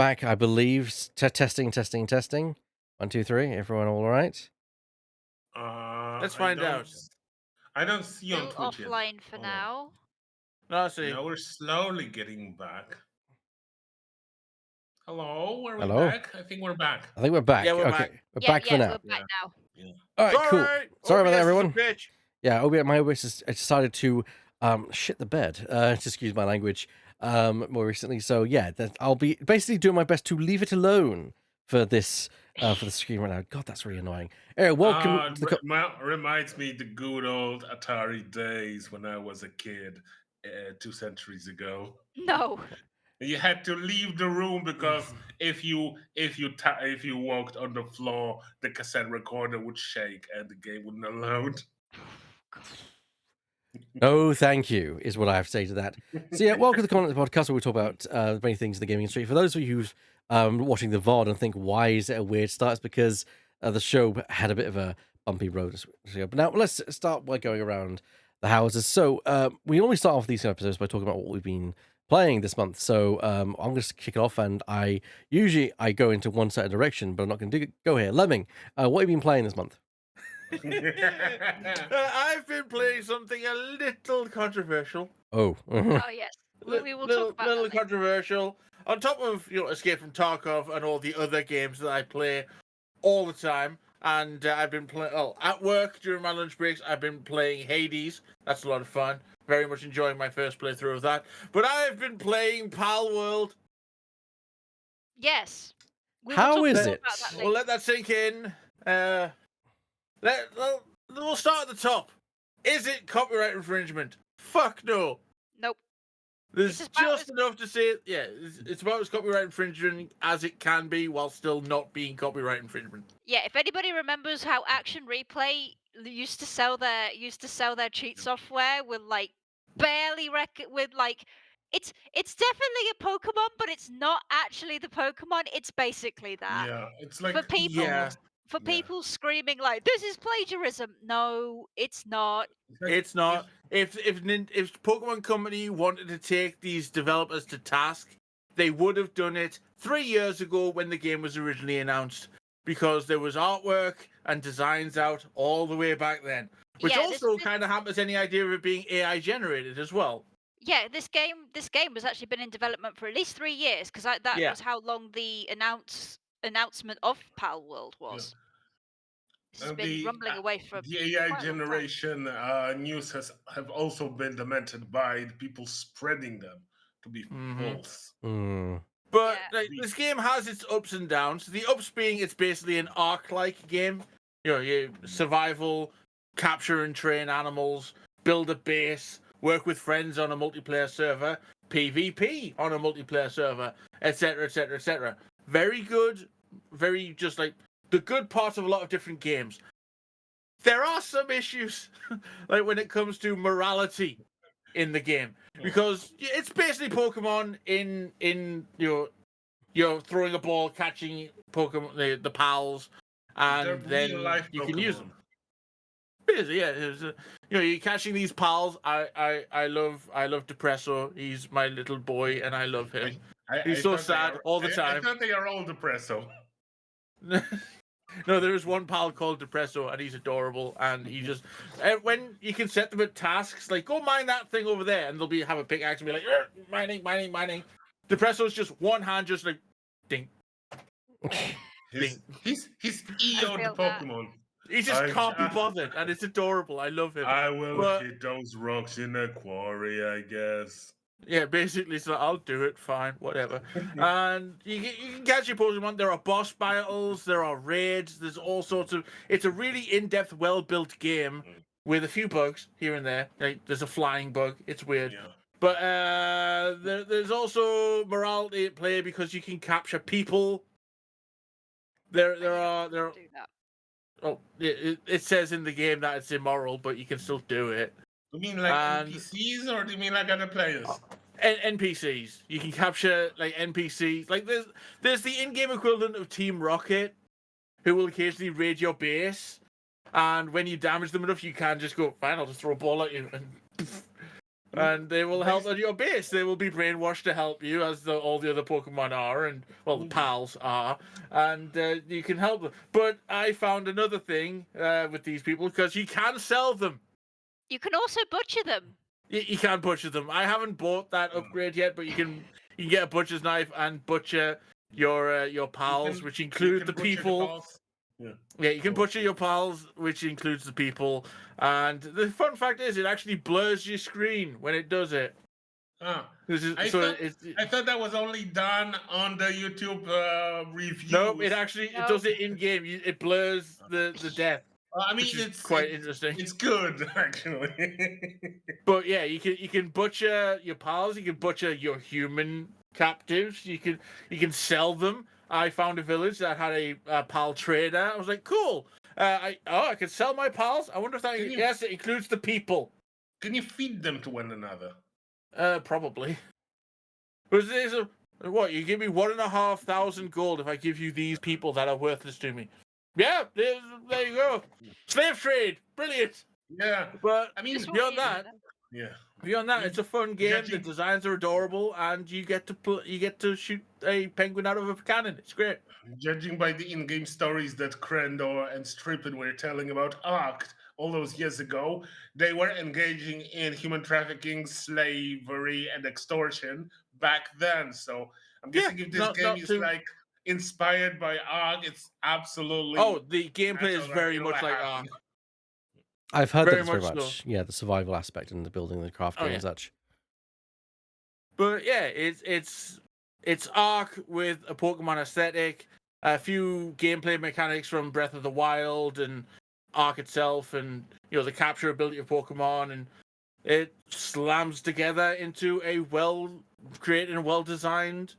Back, I believe. Testing. 1, 2, 3. Everyone all right? Let's I find don't. out. I don't see on Still Twitch yet. offline for Hold on. now. No, see. Now we're slowly getting back. Hello, are we Hello? back? I think we're back. I think we're back. Yeah, we're okay, back. we're Yeah, back for now. we're back now. Yeah. All right, cool. Sorry about that, OBS is a everyone. bitch. Yeah, my OBS has decided to shit the bed. To excuse my language. More recently. So yeah, I'll be basically doing my best to leave it alone for this for the screen right now. God, that's really annoying. Anyway, welcome to the. Reminds me the good old Atari days when I was a kid, 2 centuries ago. No. You had to leave the room because if you walked on the floor, the cassette recorder would shake and the game wouldn't load. No, thank you, is what I have to say to that. So yeah, welcome to the Content Podcast, where we talk about many things in the gaming industry. For those of you who's watching the VOD and think, why is it a weird start? It's because the show had a bit of a bumpy road. But now let's start by going around the houses. So we normally start off these episodes by talking about what we've been playing this month. So I'm going to kick it off, and I usually go into one certain direction, but I'm not going to go here. Lemming, what have you been playing this month? I've been playing something a little controversial. Oh. Oh yes. We will talk about little that later. controversial. On top of Escape from Tarkov and all the other games that I play all the time, and I've been playing. Oh, at work during my lunch breaks, I've been playing Hades. That's a lot of fun. Very much enjoying my first playthrough of that. But I've been playing Pal World. Yes. How is it? About that We'll let that sink in. We'll start at the top. Is it copyright infringement? Fuck no. Nope. There's just enough to say. Yeah, it's about as copyright infringement as it can be, while still not being copyright infringement. Yeah, if anybody remembers how Action Replay used to sell their cheat software with like it's definitely a Pokemon, but it's not actually the Pokemon. It's basically that. Yeah, it's like For people, Yeah. for people screaming like, "This is plagiarism." No, it's not. It's not. If Pokemon Company wanted to take these developers to task, they would have done it 3 years ago when the game was originally announced, because there was artwork and designs out all the way back then. Which Yeah, also kind of hampers any idea of it being AI generated as well. Yeah, this game has actually been in development for at least 3 years, because that was how long the announcement of Pal World was. This has been rumbling away for the AI quite a long time. generation news have also been demented by the people spreading them to be false. But this game has its ups and downs. The ups being it's basically an Ark-like game. You survival, capture and train animals, build a base, work with friends on a multiplayer server, PvP on a multiplayer server, etc., etc., etc. Very good. Very just like the good part of a lot of different games. There are some issues, like when it comes to morality in the game, because it's basically Pokemon in you're throwing a ball, catching Pokemon, the pals, and then you can use them. Basically, yeah. You're catching these pals. I love Depresso. He's my little boy, and I love him. He's so sad all the time. I thought they are all Depresso. No, there is one pal called Depresso, and he's adorable. And he just when you can set them at tasks, like go mine that thing over there, and they'll have a pickaxe and be like mining. Depresso's just one hand, just like ding. He's EO the Pokemon. He just can't be bothered, and it's adorable. I love him. I will hit those rocks in the quarry, I guess. Yeah, basically, so I'll do it. Fine, whatever. And you can catch your Pokemon. There are boss battles. There are raids. There's all sorts of. It's a really in-depth, well-built game with a few bugs here and there. Like, there's a flying bug. It's weird. Yeah. But there's also morality at play because you can capture people. There are. Oh, it says in the game that it's immoral, but you can still do it. You mean like NPCs, or do you mean like other players? NPCs. You can capture like NPCs. Like there's the in-game equivalent of Team Rocket, who will occasionally raid your base, and when you damage them enough, you can just go, fine, I'll just throw a ball at you. and they will help on your base. They will be brainwashed to help you, as all the other Pokemon are, and well, the pals are, and you can help them. But I found another thing with these people, because you can sell them. You can also butcher them. You can butcher them. I haven't bought that upgrade yet, but you can get a butcher's knife and butcher your pals, which include the people. Yeah, you can butcher your pals, which includes the people. And the fun fact is, it actually blurs your screen when it does it. I thought that was only done on the YouTube reviews. No, it does it in game. It blurs the death. I mean, it's quite interesting. It's good, actually. But yeah, you can butcher your pals. You can butcher your human captives. You can sell them. I found a village that had a pal trader. I was like, cool. I can sell my pals. I wonder if that. Yes, it includes the people. Can you feed them to one another? Probably. But what? You give me 1,500 gold if I give you these people that are worthless to me. Yeah, there you go. Slave trade, brilliant. Yeah, but I mean, beyond that, it's a fun game. The designs are adorable, and you get to shoot a penguin out of a cannon. It's great. Judging by the in-game stories that Crendor and Strippin were telling about Ark all those years ago, they were engaging in human trafficking, slavery, and extortion back then. So I'm guessing if this game is like inspired by Ark, it's absolutely. Oh, the gameplay is very much like Ark. I've heard that it's very much. Yeah, the survival aspect and the building, the crafting and such. But yeah, it's Ark with a Pokemon aesthetic, a few gameplay mechanics from Breath of the Wild and Ark itself, and the capture ability of Pokemon, and it slams together into a well-created and well-designed,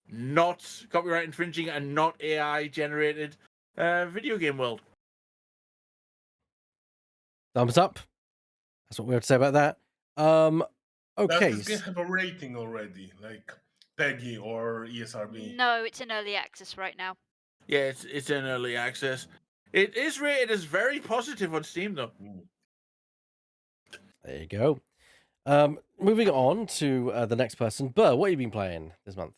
not copyright infringing and not AI generated video game world. Thumbs up. That's what we have to say about that. Okay. Does this game have a rating already, like PEGI or ESRB? No, it's in early access right now. Yeah, it's in early access. It is rated as very positive on Steam, though. There you go. Moving on to the next person. Burr, what have you been playing this month?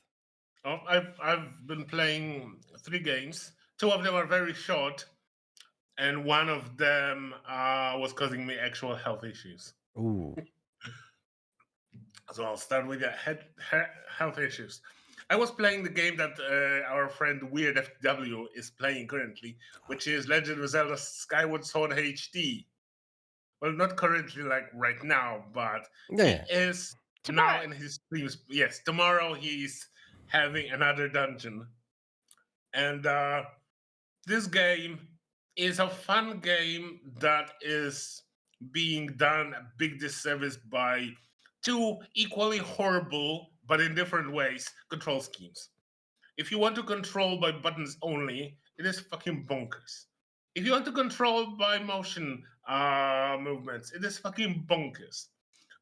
Oh, I've been playing 3 games. 2 of them are very short, and one of them was causing me actual health issues. Ooh. So I'll start with the health issues. I was playing the game that our friend Weird FW is playing currently, which is Legend of Zelda Skyward Sword HD. Well, not currently, like right now, but he is now in his streams. Yes, tomorrow he's having another dungeon. And this game is a fun game that is being done a big disservice by 2 equally horrible, but in different ways, control schemes. If you want to control by buttons only, it is fucking bonkers. If you want to control by motion movements, it is fucking bonkers.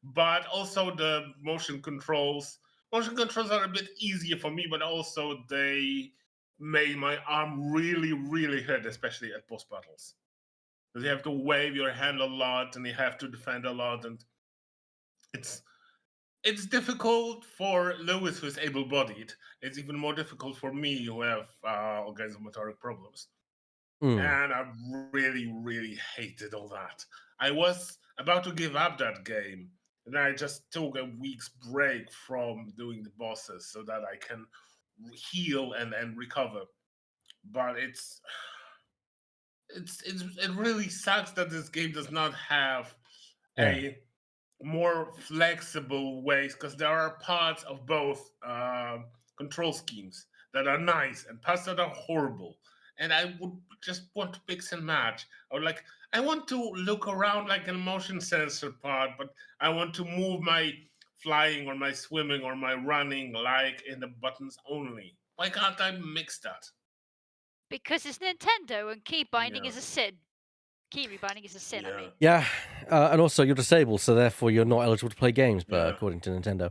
But also the motion controls are a bit easier for me, but also they made my arm really, really hurt, especially at boss battles. Because you have to wave your hand a lot, and you have to defend a lot, and it's difficult for Lewis, who's able-bodied. It's even more difficult for me, who have all kinds of motoric problems. And I really, really hated all that. I was about to give up that game, and I just took a week's break from doing the bosses so that I can heal and recover. But it really sucks that this game does not have a more flexible ways, because there are parts of both control schemes that are nice and parts that are horrible. And I would just want to mix and match. I want to look around like a motion sensor part, but I want to move my flying or my swimming or my running like in the buttons only. Why can't I mix that? Because it's Nintendo and key binding is a sin. Key rebinding is a sin, I mean. Yeah, and also you're disabled, so therefore you're not eligible to play games, but according to Nintendo.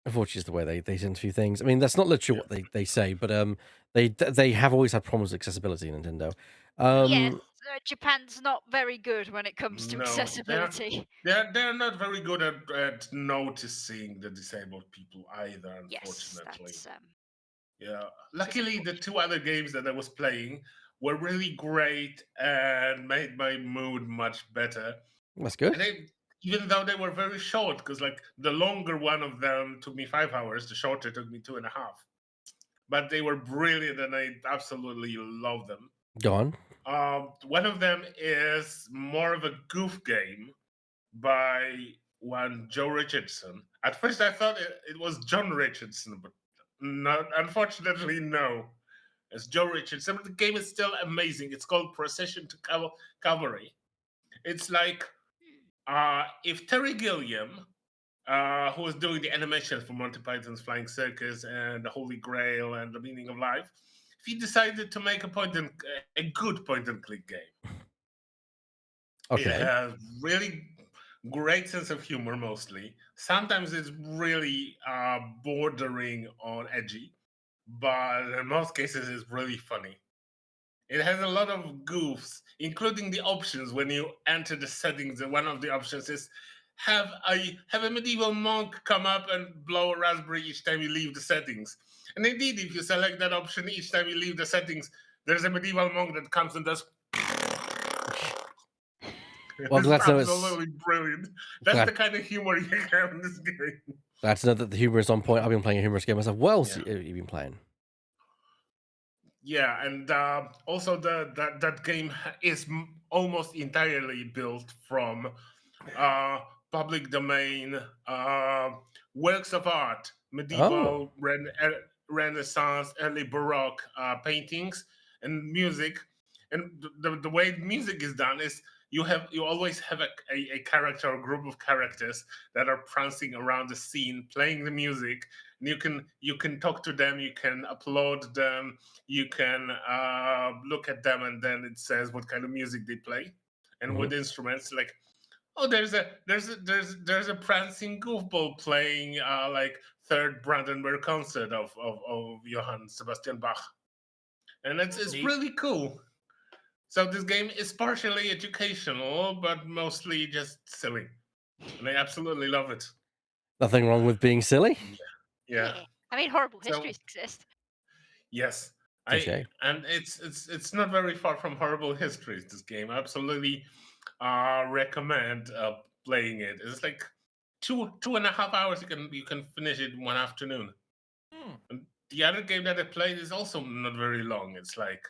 Unfortunately, it's the way they tend to do things. I mean, that's not literally what they say, but they have always had problems with accessibility in Nintendo. Yes, Japan's not very good when it comes to No, accessibility. they're not very good at noticing the disabled people either, Yes, unfortunately. that's Yeah. Luckily, the two other games that I was playing were really great and made my mood much better. That's good. And even though they were very short, because like the longer one of them took me 5 hours, the shorter took me 2.5. But they were brilliant, and I absolutely love them. Go on. One of them is more of a goof game by one Joe Richardson. At first, I thought it was John Richardson, but not. Unfortunately, no. It's Joe Richardson. But the game is still amazing. It's called Procession to Cavalry. It's like if Terry Gilliam, who was doing the animation for Monty Python's Flying Circus and The Holy Grail and The Meaning of Life, if he decided to make a good point and click game. Okay. It has really great sense of humor mostly. Sometimes it's really bordering on edgy, but in most cases it's really funny. It has a lot of goofs, including the options when you enter the settings. And one of the options is have a medieval monk come up and blow a raspberry each time you leave the settings. And indeed, if you select that option each time you leave the settings, there's a medieval monk that comes and does. Well, it's absolutely brilliant. That's the kind of humor you have in this game. Glad to know that the humor is on point. I've been playing a humorous game myself. What else have you been playing? Yeah, and also that game is almost entirely built from public domain works of art, medieval, Renaissance, early Baroque paintings and music. And the way music is done is you always have a character or group of characters that are prancing around the scene, playing the music. And you can talk to them, you can upload them, you can look at them, and then it says what kind of music they play and what instruments. Like, oh, there's a prancing goofball playing like third Brandenburg concert of Johann Sebastian Bach, and it's really cool. So this game is partially educational, but mostly just silly, and I absolutely love it. Nothing wrong with being silly. Yeah. I mean, horrible histories exist. Yes, and it's not very far from Horrible Histories. This game, I absolutely recommend playing it. It's like 2.5 hours. You can finish it in one afternoon. And the other game that I played is also not very long. It's like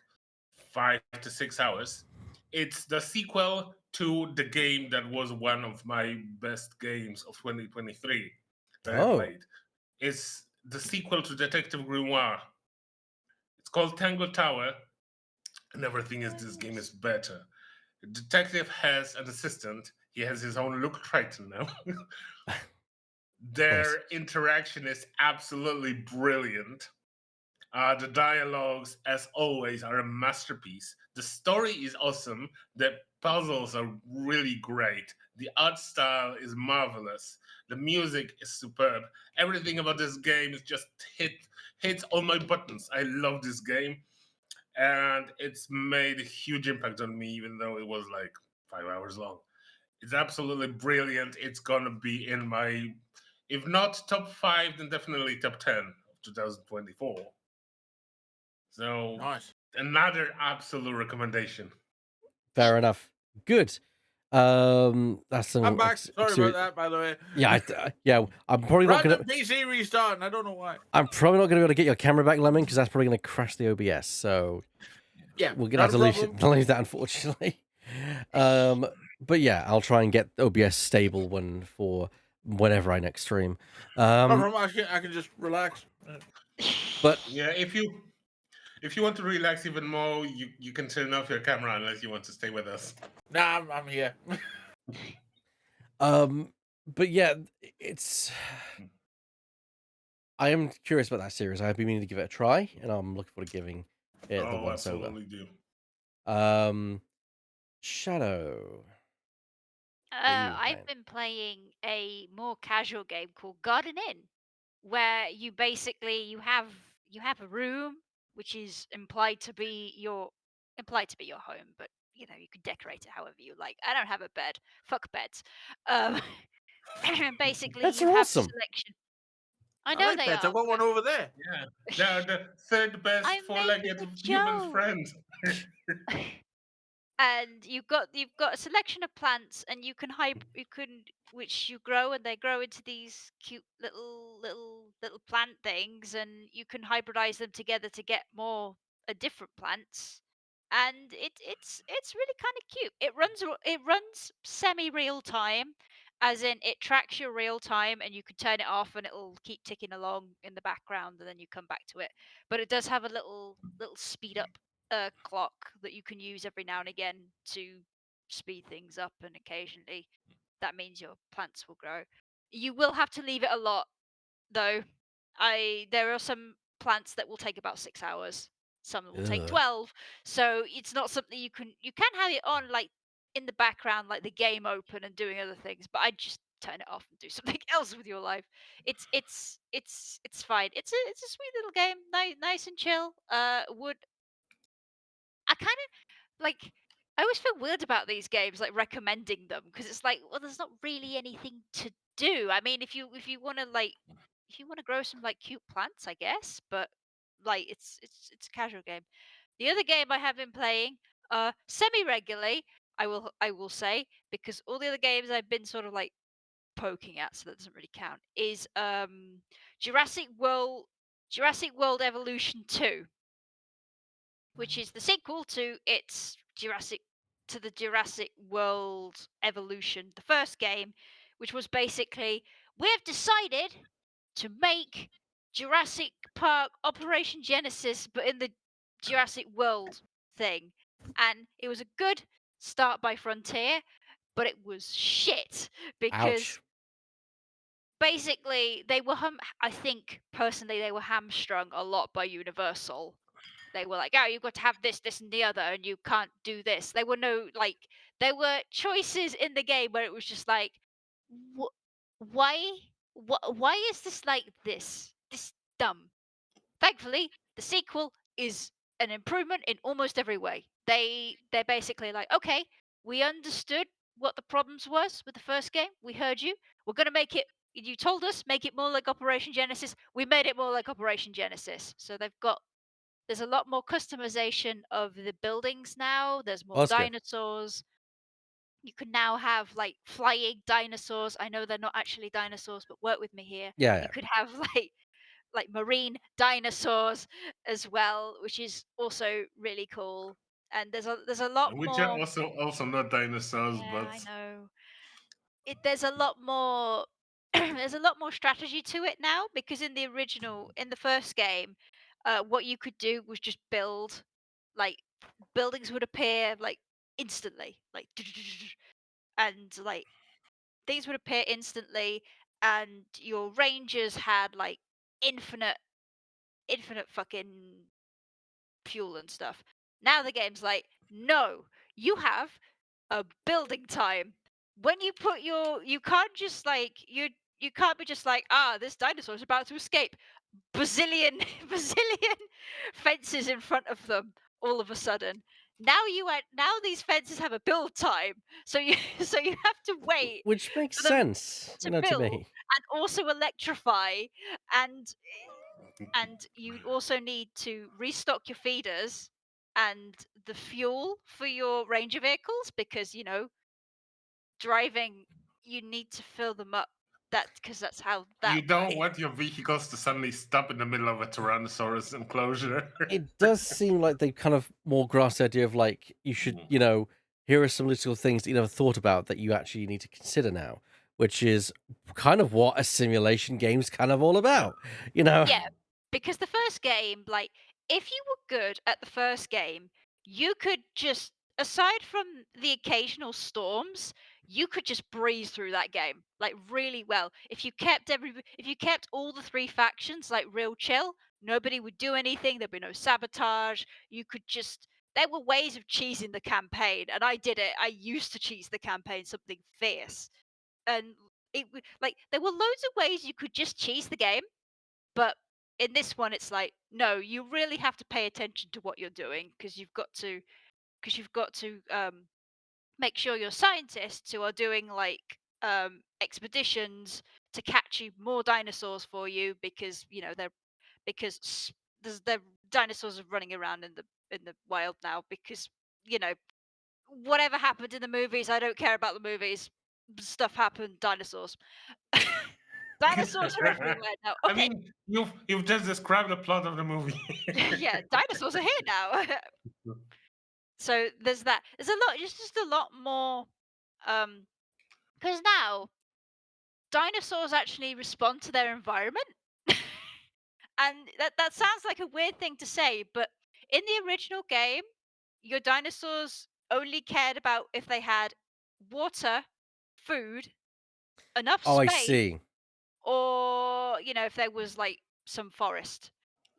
5 to 6 hours. It's the sequel to the game that was one of my best games of 2023 that I played. It's the sequel to Detective Grimoire. It's called Tango Tower, and everything is this game is better. The detective has an assistant. He has his own Luke Triton now. Their interaction is absolutely brilliant. The dialogues, as always, are a masterpiece. The story is awesome. The puzzles are really great. The art style is marvelous. The music is superb. Everything about this game is just hits all my buttons. I love this game, and it's made a huge impact on me, even though it was like 5 hours long. It's absolutely brilliant. It's gonna be in my, if not top 5, then definitely top 10 of 2024. So nice. Another absolute recommendation. Fair enough. Good. That's some. I'm back. Sorry about that, by the way. Yeah, I'm probably not gonna. PC restarting. I don't know why. I'm probably not gonna be able to get your camera back, Lemon, because that's probably gonna crash the OBS. So yeah, we're gonna have to leave that, unfortunately. But yeah, I'll try and get OBS stable for whenever I next stream. I can just relax. But yeah, if you want to relax even more, you can turn off your camera unless you want to stay with us. Nah, I'm here. But yeah, I am curious about that series. I've been meaning to give it a try, and I'm looking forward to giving it the once over. Do. Shadow. I've been playing a more casual game called Garden Inn, where you basically you have a room which is implied to be your home, but you can decorate it however you like. I don't have a bed. Fuck beds. Basically, That's you have awesome. selection. I I know like they beds. are. I've got one over there. Yeah, they're the third best I'm four-legged making a human joke. friend. And you've got a selection of plants, and you can which you grow, and they grow into these cute little plant things, and you can hybridize them together to get more different plants. And it's really kind of cute. It runs semi real time, as in it tracks your real time, and you can turn it off and it'll keep ticking along in the background, and then you come back to it. But it does have a little speed up clock that you can use every now and again to speed things up, and occasionally that means your plants will grow. You will have to leave it a lot, though. There are some plants that will take about 6 hours. Some will take Ugh. 12. So it's not something you can have it on like in the background, like the game open and doing other things. But I just turn it off and do something else with your life. It's fine. It's a sweet little game, nice and chill. Would I kind of like. I always feel weird about these games, like recommending them, because it's like, well, there's not really anything to do. I mean, if you want to grow some like cute plants, I guess, but like it's a casual game. The other game I have been playing, semi regularly, I will say, because all the other games I've been sort of like poking at, so that doesn't really count, is Jurassic World Evolution 2, which is the sequel to the Jurassic World Evolution, the first game, which was basically, we've decided to make Jurassic Park Operation Genesis, but in the Jurassic World thing. And it was a good start by Frontier, but it was shit because Ouch. basically I think personally they were hamstrung a lot by Universal. They were like, oh, you've got to have this, this, and the other, and you can't do this. There were choices in the game where it was just like, why, why is this like this? This dumb. Thankfully, the sequel is an improvement in almost every way. They're basically like, okay, we understood what the problems was with the first game. We heard you. We're gonna make it. You told us make it more like Operation Genesis. We made it more like Operation Genesis. So there's a lot more customization of the buildings now. There's Oh, more that's good. dinosaurs. You can now have like flying dinosaurs. I know they're not actually dinosaurs, but work with me here. Yeah, You could have like marine dinosaurs as well, which is also really cool. And there's a lot Which are more. also not dinosaurs, Yeah, but I know. There's a lot more. There's a lot more strategy to it now, because in the first game, what you could do was just build, like buildings would appear like instantly, like and like things would appear instantly, and your rangers had like infinite fucking fuel and stuff. Now the game's like, no, you have a building time. When you can't just like you can't be just like, this dinosaur is about to escape. Bazillion bazillion fences in front of them all of a sudden. Now these fences have a build time. So you so you have to wait which makes for them sense, to to build me. and also electrify, and you also need to restock your feeders and the fuel for your ranger vehicles, because driving, you need to fill them up, because that's how that you don't works. want your vehicles to suddenly stop in the middle of a Tyrannosaurus enclosure. It does seem like they kind of more grasp the idea of like you should, here are some little things that you never thought about that you actually need to consider now, which is kind of what a simulation game's kind of all about, Yeah, because the first game, like, if you were good at the first game, you could just, aside from the occasional storms, you could just breeze through that game like really well. If you kept all the three factions like real chill, nobody would do anything. There'd be no sabotage. You could just. There were ways of cheesing the campaign, and I did it. I used to cheese the campaign something fierce, and like there were loads of ways you could just cheese the game, but in this one, it's like, no, you really have to pay attention to what you're doing, because you've got to. because you've got to make sure your scientists who are doing like expeditions to catch you more dinosaurs for you, because because the dinosaurs are running around in the wild now, because you know whatever happened in the movies, I don't care about the movies. Stuff happened, dinosaurs. Dinosaurs are everywhere now. I Okay, mean, you've just described the plot of the movie. yeah, dinosaurs are here now. So there's that. There's a lot, just a lot more. Because now dinosaurs actually respond to their environment, and that sounds like a weird thing to say, but in the original game, your dinosaurs only cared about if they had water, food, enough Oh, I space, see. or if there was like some forest.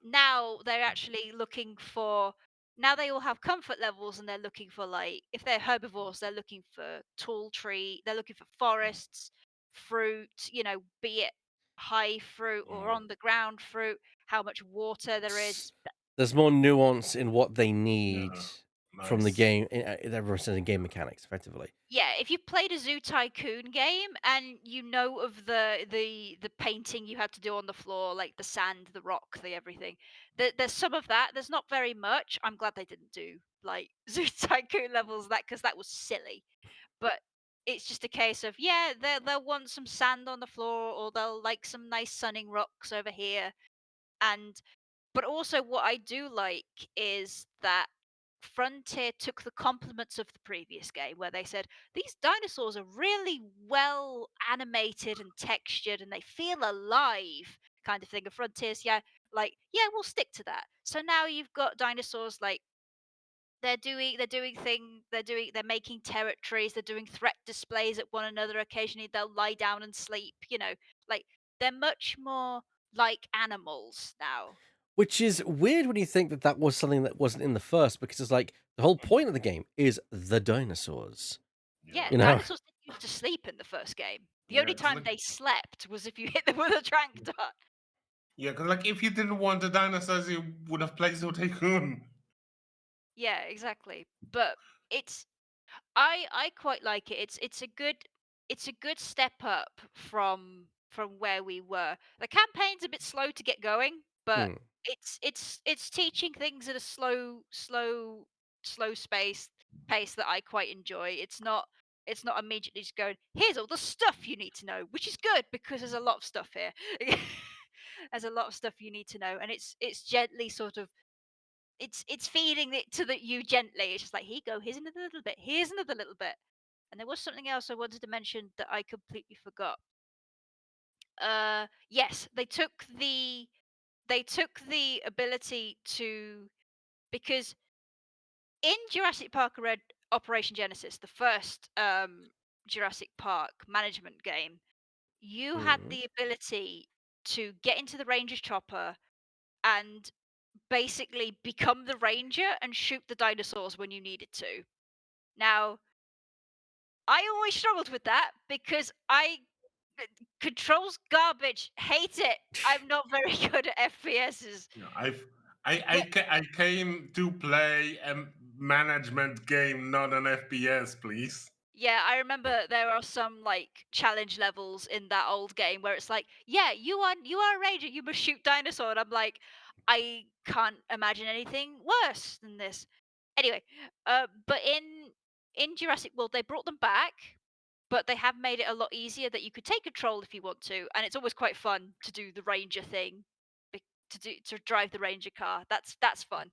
Now they're actually looking for, now they all have comfort levels, and they're looking for, like, if they're herbivores, they're looking for tall tree, they're looking for forests, fruit, be it high fruit or on the ground fruit, how much water there is. There's more nuance in what they need Yeah, from the nice. game. They're representing game mechanics effectively. Yeah, if you played a Zoo Tycoon game and you know of the painting you had to do on the floor, like the sand, the rock, the everything, there's some of that. There's not very much. I'm glad they didn't do like Zoo Tycoon levels, that because that was silly. But it's just a case of, yeah, they'll want some sand on the floor, or they'll like some nice sunning rocks over here, and but also, what I do like is that Frontier took the compliments of the previous game, where they said these dinosaurs are really well animated and textured, and they feel alive, kind of thing. And Frontier's, yeah, like, yeah, we'll stick to that. So now you've got dinosaurs like they're making territories, they're doing threat displays at one another. Occasionally, they'll lie down and sleep. Like they're much more like animals now. Which is weird when you think that that was something that wasn't in the first, because it's like the whole point of the game is the dinosaurs. Yeah, Yeah, You know, dinosaurs didn't used to sleep in the first game. The yeah, only cause time like, they slept was if you hit them with a trank dart. yeah, 'cause, like if you didn't want the dinosaurs, you would have played Zoo Tycoon. Yeah, exactly. But it's I quite like it. It's a good step up from where we were. The campaign's a bit slow to get going, but hmm. it's teaching things at a slow pace that I quite enjoy. It's not immediately just going, here's all the stuff you need to know, which is good because there's a lot of stuff here. There's a lot of stuff you need to know, and it's gently sort of, it's feeding it to you gently. It's just like, here you go, here's another little bit, here's another little bit. And there was something else I wanted to mention that I completely forgot. Yes, they took the ability to, because in Jurassic Park Operation Genesis, the first Jurassic Park management game, you had Hmm. the ability to get into the Ranger's chopper and basically become the ranger and shoot the dinosaurs when you needed to. Now, I always struggled with that because controls garbage. Hate it. I'm not very good at FPSs. Yeah, I But I came to play a management game, not an FPS, please. yeah, I remember there are some like challenge levels in that old game where it's like, yeah, you are a ranger, you must shoot dinosaur, and I'm like, I can't imagine anything worse than this. Anyway, but in Jurassic World they brought them back, but they have made it a lot easier that you could take control if you want to, and it's always quite fun to do the ranger thing, to drive the ranger car. That's fun.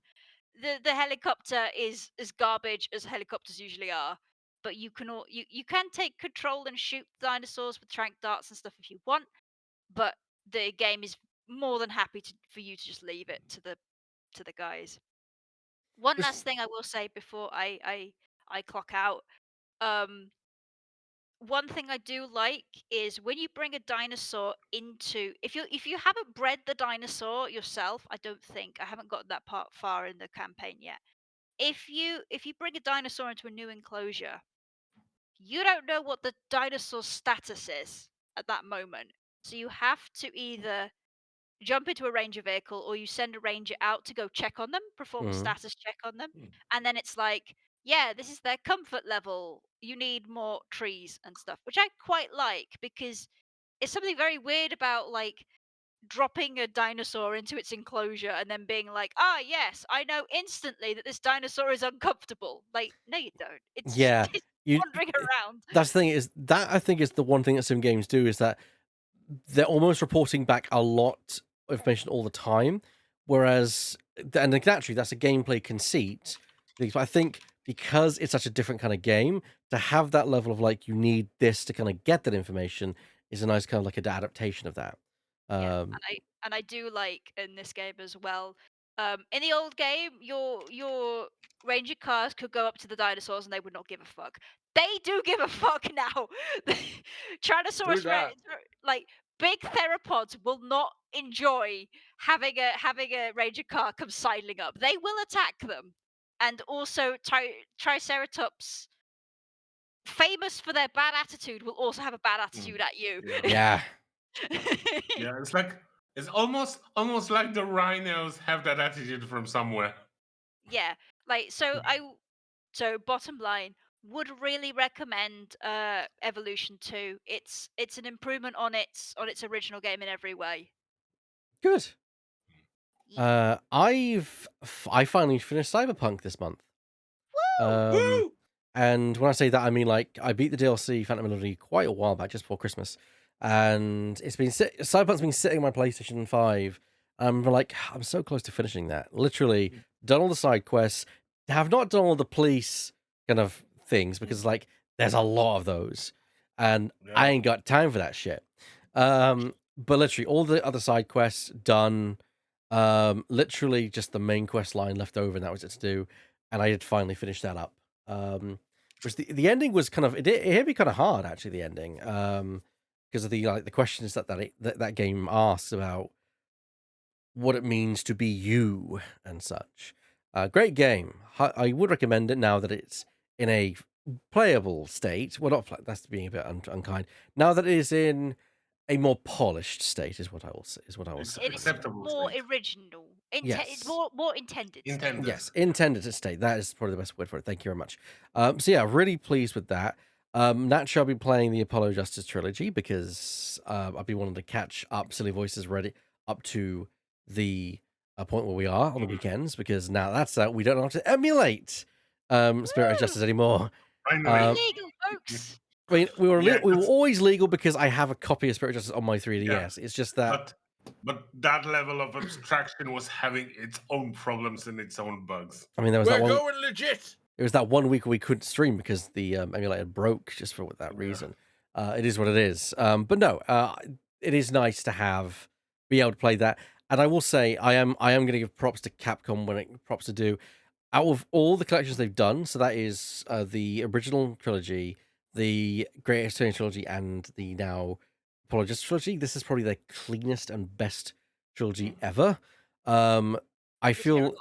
The helicopter is as garbage as helicopters usually are, but you can take control and shoot dinosaurs with trank darts and stuff if you want, but the game is more than happy for you to just leave it to the guys. One Just last thing I will say before I clock out. Um, One thing I do like is when you bring a dinosaur into, if you haven't bred the dinosaur yourself, I don't think, I haven't gotten that part far in the campaign yet. If you bring a dinosaur into a new enclosure, you don't know what the dinosaur's status is at that moment. So you have to either jump into a ranger vehicle, or you send a ranger out to go check on them, perform a mhm. status check on them, Hmm. and then it's like, yeah, this is their comfort level. You need more trees and stuff, which I quite like because it's something very weird about like dropping a dinosaur into its enclosure and then being like, ah, yes, I know instantly that this dinosaur is uncomfortable. Like, no, you don't. It's just Yeah, it's you. wandering around. That's the thing is that I think is the one thing that sim games do is that they're almost reporting back a lot of information all the time, whereas and naturally that's a gameplay conceit. Because I think because it's such a different kind of game, to have that level of like you need this to kind of get that information is a nice kind of like an adaptation of that. Yeah, Um, and I do like in this game as well. In the old game, your ranger cars could go up to the dinosaurs and they would not give a fuck. They do give a fuck now. The True Tyrannosaurus that. like big theropods will not enjoy having a ranger car come sidling up. They will attack them. And also Triceratops, famous for their bad attitude, will also have a bad Mm. attitude at you. Yeah. yeah, Yeah, it's like it's almost like the rhinos have that attitude from somewhere. Yeah, like so bottom line, would really recommend Evolution 2. It's an improvement on its original game in every way. good. Yeah. I finally finished Cyberpunk this month. Woo! Woo! And when I say that, I mean like I beat the DLC Phantom Melody quite a while back, just before Christmas, and Cyberpunk's been sitting on my PlayStation 5. I'm like, I'm so close to finishing that. Literally done all the side quests. Have not done all the police kind of things because like there's a lot of those, and I Yeah. ain't got time for that shit. But literally all the other side quests done. Literally just the main quest line left over, and that was it to do. And I had finally finished that up. Which the ending was kind of it hit me kind of hard actually, the ending. Because of the like the questions that game asks about what it means to be you and such. Great game. I would recommend it now that it's in a playable state. Well, not that's being a bit unkind. Now that it is in a more polished state, is what I will say. Is what I will say. It is Acceptable more state. original. It's Yes. more intended state. Intended. Yes, intended to state. That is probably the best word for it. Thank you very much. So yeah, really pleased with that. Naturally, I'll be playing the Apollo Justice trilogy because I've been wanting to catch up Silly Voices ready up to the point where we are on the weekends because now that's out. We don't have to emulate Spirit of Woo! Justice anymore. Finally. We're Um, legal, folks. I mean, we were Yeah, we were that's- always legal because I have a copy of Spirit of Justice on my 3DS. It's just that but that level of abstraction was having its own problems and its own bugs. I mean there was We're that one. going legit. It was that 1 week we couldn't stream because the emulator broke just for that Yeah. reason. It is what it is. But no, it is nice to be able to play that. And I will say, I am going to give props to Capcom when it props to do. Out of all the collections they've done, so that is the original trilogy, the Great Eternia trilogy, and the now Apollo Justice trilogy. This is probably the cleanest and best trilogy ever. I Just hear a feel, lot of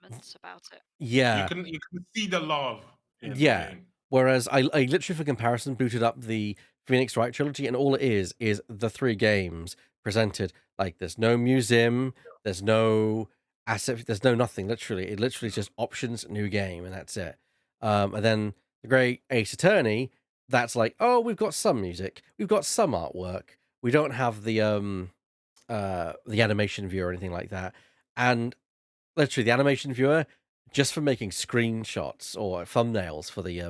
compliments about it. yeah. You can see the love in Yeah. the game. Whereas I literally, for comparison, booted up the Phoenix Wright trilogy, and all it is the 3 games presented. Like, there's no museum, there's no asset, there's no nothing. Literally, it literally is just options, new game, and that's it. And then the Great Ace Attorney, that's like, oh, we've got some music, we've got some artwork, we don't have the animation view or anything like that, and literally the animation viewer just for making screenshots or thumbnails for the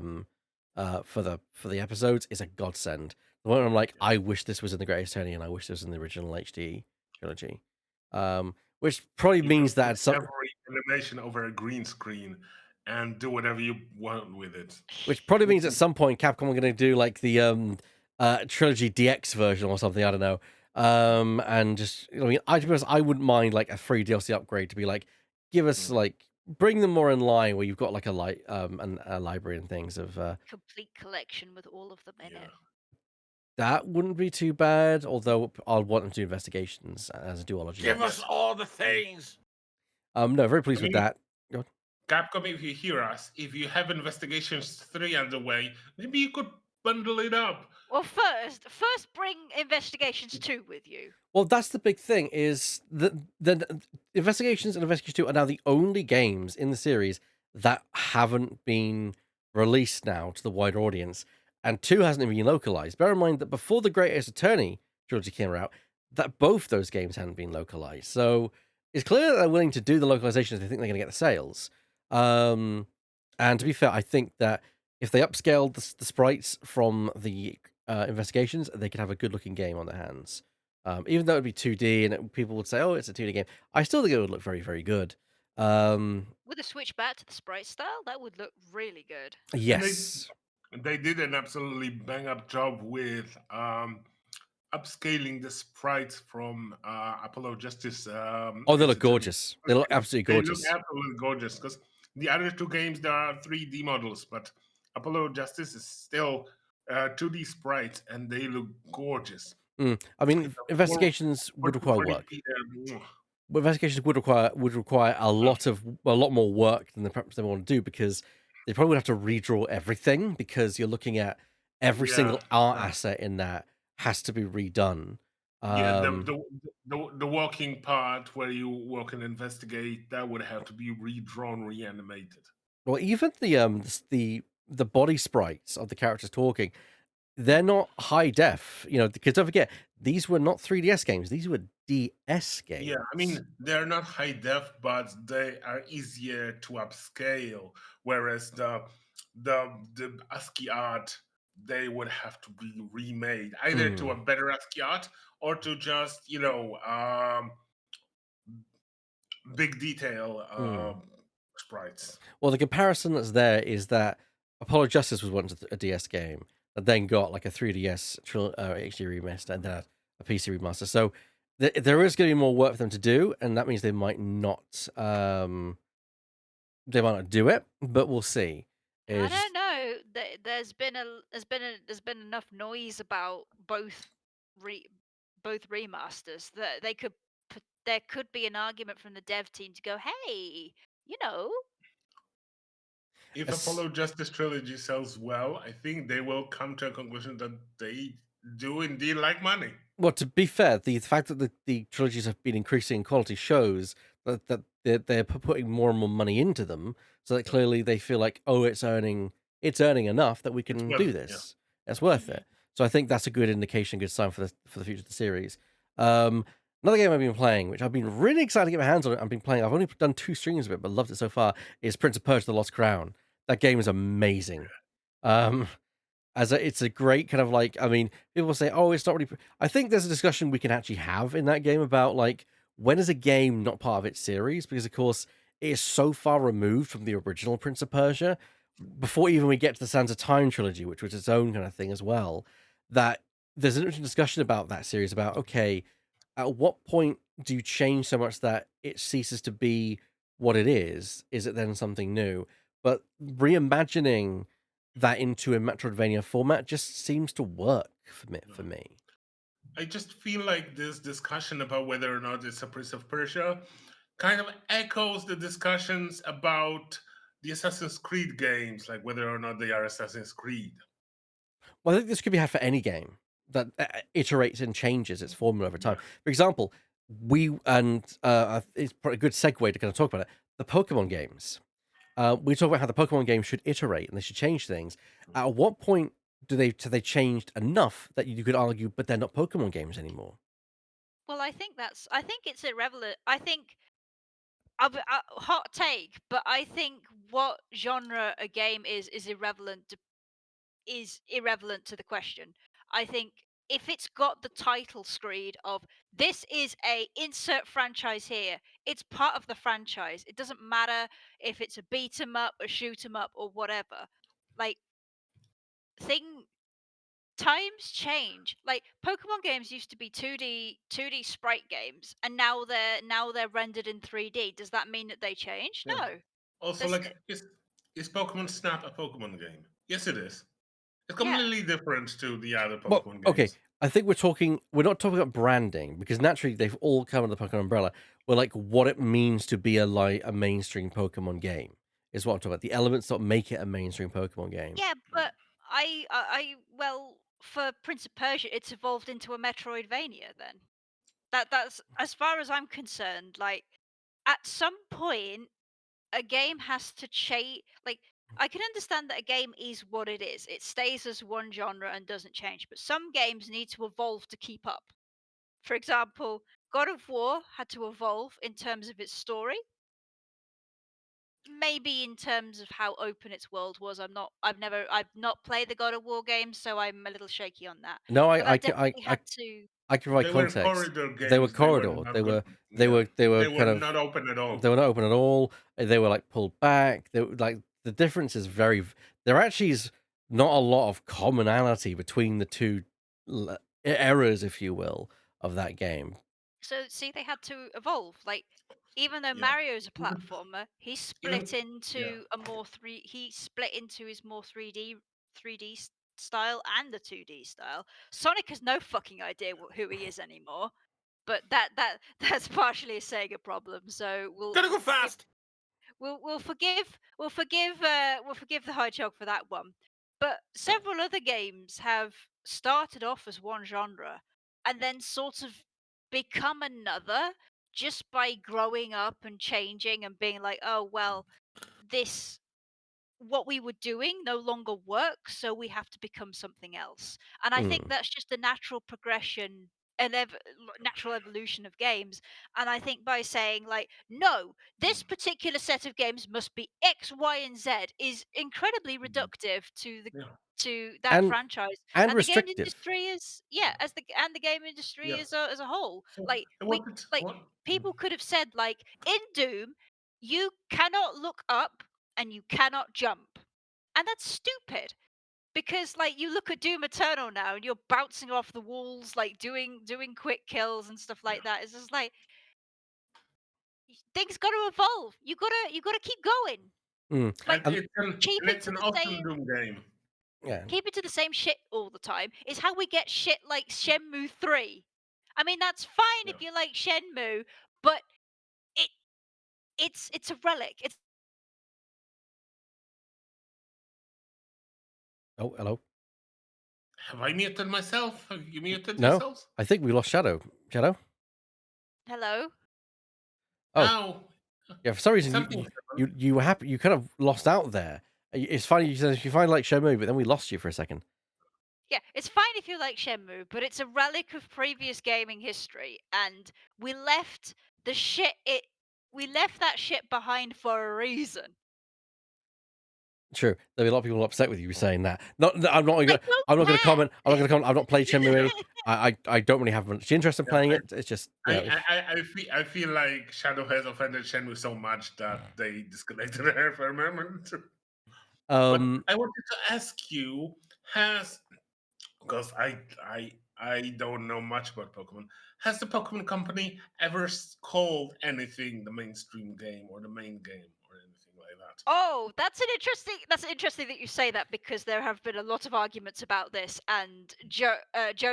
episodes is a godsend. The one I'm like, I wish this was in the Greatest Attorney and I wish this was in the original HD trilogy. Which probably You means can that put some every animation over a green screen and do whatever you want with it. which probably means at some point Capcom are going to do like the trilogy DX version or something, I don't know. And just I mean, I wouldn't mind like a free DLC upgrade to be like, give us like bring them more in line where you've got like a library and things of Complete collection with all of them in Yeah. it. that wouldn't be too bad, although I'll want them to do investigations as a duology. Give us all the things. No, very pleased I with mean- that. Capcom, if you hear us, if you have Investigations 3 underway, maybe you could bundle it up. Well, first bring Investigations 2 with you. Well, that's the big thing is that the Investigations and Investigation 2 are now the only games in the series that haven't been released now to the wider audience, and 2 hasn't even been localized. Bear in mind that before the Great Ace Attorney trilogy came out, that both those games hadn't been localized. So it's clear that they're willing to do the localization if they think they're going to get the sales. Um, and to be fair, I think that if they upscaled the sprites from the investigations, they could have a good looking game on their hands. Even though it'd be 2D and people would say, "Oh, it's a 2D game," I still think it would look very, very good. With a switch back to the sprite style, that would look really good. And Yes. they did an absolutely bang up job with upscaling the sprites from Apollo Justice. Oh, they Ace look Attorney. gorgeous. They look absolutely They look gorgeous. absolutely gorgeous because the other two games there are 3D models, but Apollo Justice is still 2D sprites, and they look gorgeous. I mean, For investigations would require work. 240p, mwah. Investigations would require a lot more work than perhaps they want to do because they probably would have to redraw everything because you're looking at every Yeah, single art yeah. asset in that has to be redone. Yeah, Um, the walking part where you walk and investigate, that would have to be redrawn, reanimated. well, even the body sprites of the characters talking, they're not high def, because don't forget these were not 3DS games; these were DS Yeah, I games. mean, they're not high def, but they are easier to upscale. Whereas the ASCII art, they would have to be remade either to Mm, a better ASCII art or to just big detail mm. sprites. Well, the comparison that's there is that Apollo Justice was once a DS game that then got like a 3DS HD remaster and then a PC remaster. So there is going to be more work for them to do, and that means they might not do it, but we'll see. I Is don't know. There's been enough noise about re both remasters that there could be an argument from the dev team to go, hey, you know, If as- Apollo Justice Trilogy sells well, I think they will come to a conclusion that they do indeed like money. well, to be fair, the fact that the trilogies have been increasing in quality shows that they're putting more and more money into them, so that clearly they feel like, oh, it's earning enough that we It's can worth do it, yeah. this. It's worth it. So I think that's a good indication, good sign for the future of the series. Um, Another game I've been playing, which I've been really excited to get my hands on. I've been playing. I've only done 2 streams of it, but loved it so far. Is Prince of Persia: The Lost Crown. That game is amazing. Um, it's a great kind of like, I mean, people say, oh, it's not really. I think there's a discussion we can actually have in that game about like when is a game not part of its series, because of course it is so far removed from the original Prince of Persia before even we get to the Sands of Time trilogy, which was its own kind of thing as well. That there's an interesting discussion about that series about, okay, at what point do you change so much that it ceases to be what it is? Is it then something new? But reimagining that into a Metroidvania format just seems to work for me. For me, I just feel like this discussion about whether or not it's a Prince of Persia kind of echoes the discussions about the Assassin's Creed games, like whether or not they are Assassin's Creed. well, I think this could be had for any game that iterates and changes its formula over time. For example, it's probably a good segue to kind of talk about it. The Pokemon games. We talk about how the Pokemon games should iterate and they should change things. At what point do they changed enough that you could argue, but they're not Pokemon games anymore? well, I think it's irrelevant. I think hot take, but I think what genre a game is irrelevant to the question. I think if it's got the title screen of this is a insert franchise here, it's part of the franchise. It doesn't matter if it's a beat 'em up, a shoot 'em up, or whatever. Like thing times change. Like Pokemon games used to be 2D sprite games, and now they're rendered in 3D. Does that mean that they changed? Yeah. No. Also, This like, is Pokemon Snap a Pokemon game? Yes, it is. It's yeah. completely different to the other Well, Pokemon okay. games. I think we're not talking about branding because naturally they've all come under the Pokemon umbrella. We're like what it means to be a mainstream Pokemon game is what I'm talking about. The elements that make it a mainstream Pokemon game. Yeah, but well, for Prince of Persia, it's evolved into a Metroidvania then. That's as far as I'm concerned, like at some point a game has to change. Like, I can understand that a game is what it is. It stays as one genre and doesn't change. But some games need to evolve to keep up. For example, God of War had to evolve in terms of its story. Maybe in terms of how open its world was. I've not played the God of War games, so I'm a little shaky on that. No, But that definitely had to. I can provide They were context. corridor They were games. corridor. not They good. were Yeah. they were They were kind of not open at all. they were not open at all. They were like pulled back. They were, like the difference is there actually is not a lot of commonality between the two eras, if you will, of that game. So see, they had to evolve. Like, even though Yeah. Mario's a Even- platformer, he even- split into a more three. He split into his more 3D style and the 2D style. Sonic has no fucking idea who he is anymore. But that's partially a Sega problem. So Gotta go fast. we'll forgive the Hedgehog for that one. But several other games have started off as one genre and then sort of become another just by growing up and changing and being like, oh well, this what we were doing no longer works, so we have to become something else. And I think that's just a natural progression and natural evolution of games. And I think by saying like, no, this particular set of games must be X, Y, and Z is incredibly reductive to the Yeah. to that franchise and the game restrictive. industry is and the game industry Yeah. as a whole. So Like I we wanted. like people could have said like in Doom, you cannot look up and you cannot jump. And that's stupid. Because like you look at Doom Eternal now and you're bouncing off the walls, like doing quick kills and stuff like that. It's just like things gotta evolve. You gotta keep going. Mm. Like And keep it it's to an the awesome same Doom game. Yeah. keep it to the same shit all the time. Is how we get shit like Shenmue 3. I mean that's fine Yeah. if you like Shenmue, but it it's a relic. It's Oh, hello. Have I muted myself? Have you muted No, yourselves? I think we lost Shadow. Shadow. hello. Oh, Oh, yeah. For some reason, something. you were happy. You kind of lost out there. It's funny you said you find like Shenmue, but then we lost you for a second. Yeah, it's fine if you like Shenmue, but it's a relic of previous gaming history, and we left the shit it we left that shit behind for a reason. True. There'll be a lot of people upset with you saying that. I'm not I gonna. don't I'm not gonna care. comment. I'm not gonna comment. I've not played Shenmue. I don't really have much interest in playing it. It's just. You know, I feel like Shadow has offended Shenmue so much that they disconnected her for a moment. But I wanted to ask you, because I don't know much about Pokemon. Has the Pokemon Company ever called anything the mainstream game or the main game or anything like that? Oh, that's interesting that you say that because there have been a lot of arguments about this, and Joe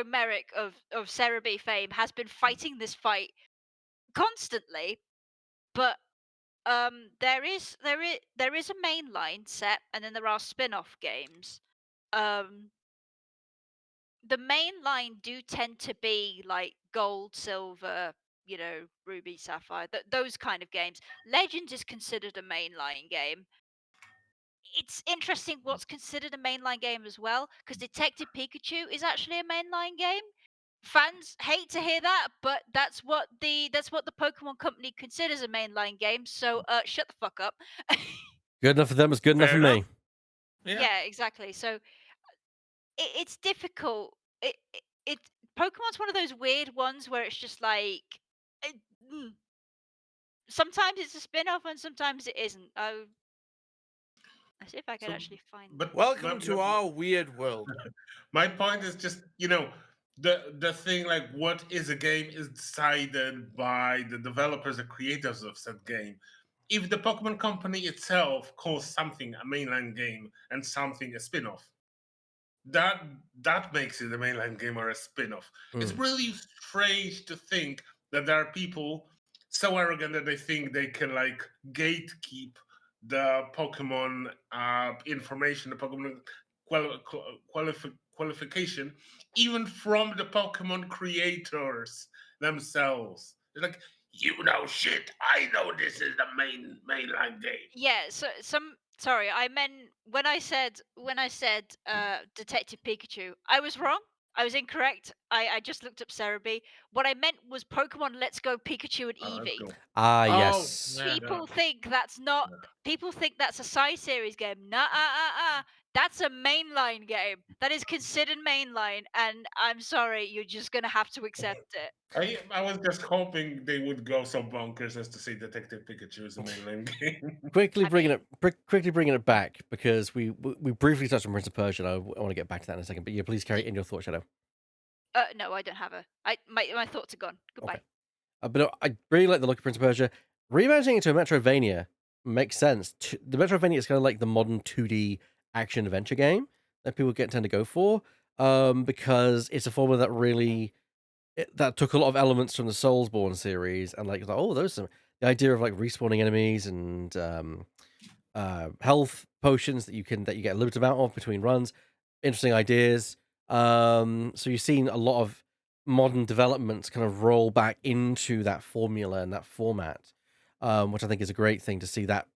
Merrick of Cerebi fame has been fighting this fight constantly. But there is a mainline set, and then there are spin-off games. Um, the main line do tend to be like gold, silver, ruby, sapphire, those kind of games. Legends is considered a mainline game. It's interesting what's considered a mainline game as well, because Detective Pikachu is actually a mainline game. Fans hate to hear that, but that's what the Pokemon Company considers a mainline game. So shut the fuck up. good enough for them is good enough Fair for me. enough. Yeah, exactly. So it's difficult. It Pokemon's one of those weird ones where it's just like it, mm, sometimes it's a spin-off and sometimes it isn't. I see if I can So, actually find. but Welcome to our weird world. my point is just the thing, like, what is a game is decided by the developers, the creators of said game. If the Pokemon Company itself calls something a mainline game and something a spin-off, that that makes it a mainline game or a spin-off. It's really strange to think that there are people so arrogant that they think they can like gatekeep the Pokemon information, the Pokemon qualification, even from the Pokemon creators themselves. It's like, You know shit. I know this is the mainline game. Yeah, so sorry, I meant when I said Detective Pikachu, I was wrong. I was incorrect. I just looked up Cerebi. What I meant was Pokemon Let's Go Pikachu and Let's Eevee. go. Ah, Oh, yes. yeah. People think that's not. Yeah. People think that's a side series game. Nah, that's a mainline game. That is considered mainline, and I'm sorry, you're just gonna have to accept it. I was just hoping they would go so bonkers as to say Detective Pikachu is a mainline game. Quickly I bringing mean- quickly bringing it back because we briefly touched on Prince of Persia. And I want to get back to that in a second. But yeah, please carry in your thought, Shadow. No, I don't have a. My thoughts are gone. Goodbye. Okay. But I really like the look of Prince of Persia. Reimagining it to a Metroidvania makes sense. The Metroidvania is kind of like the modern 2D action adventure game that people tend to go for, because it's a formula that really that took a lot of elements from the Soulsborne series and like oh those are the idea of like respawning enemies and health potions that you get a limited amount of between runs. Interesting ideas. So you've seen a lot of modern developments kind of roll back into that formula and that format, which I think is a great thing to see that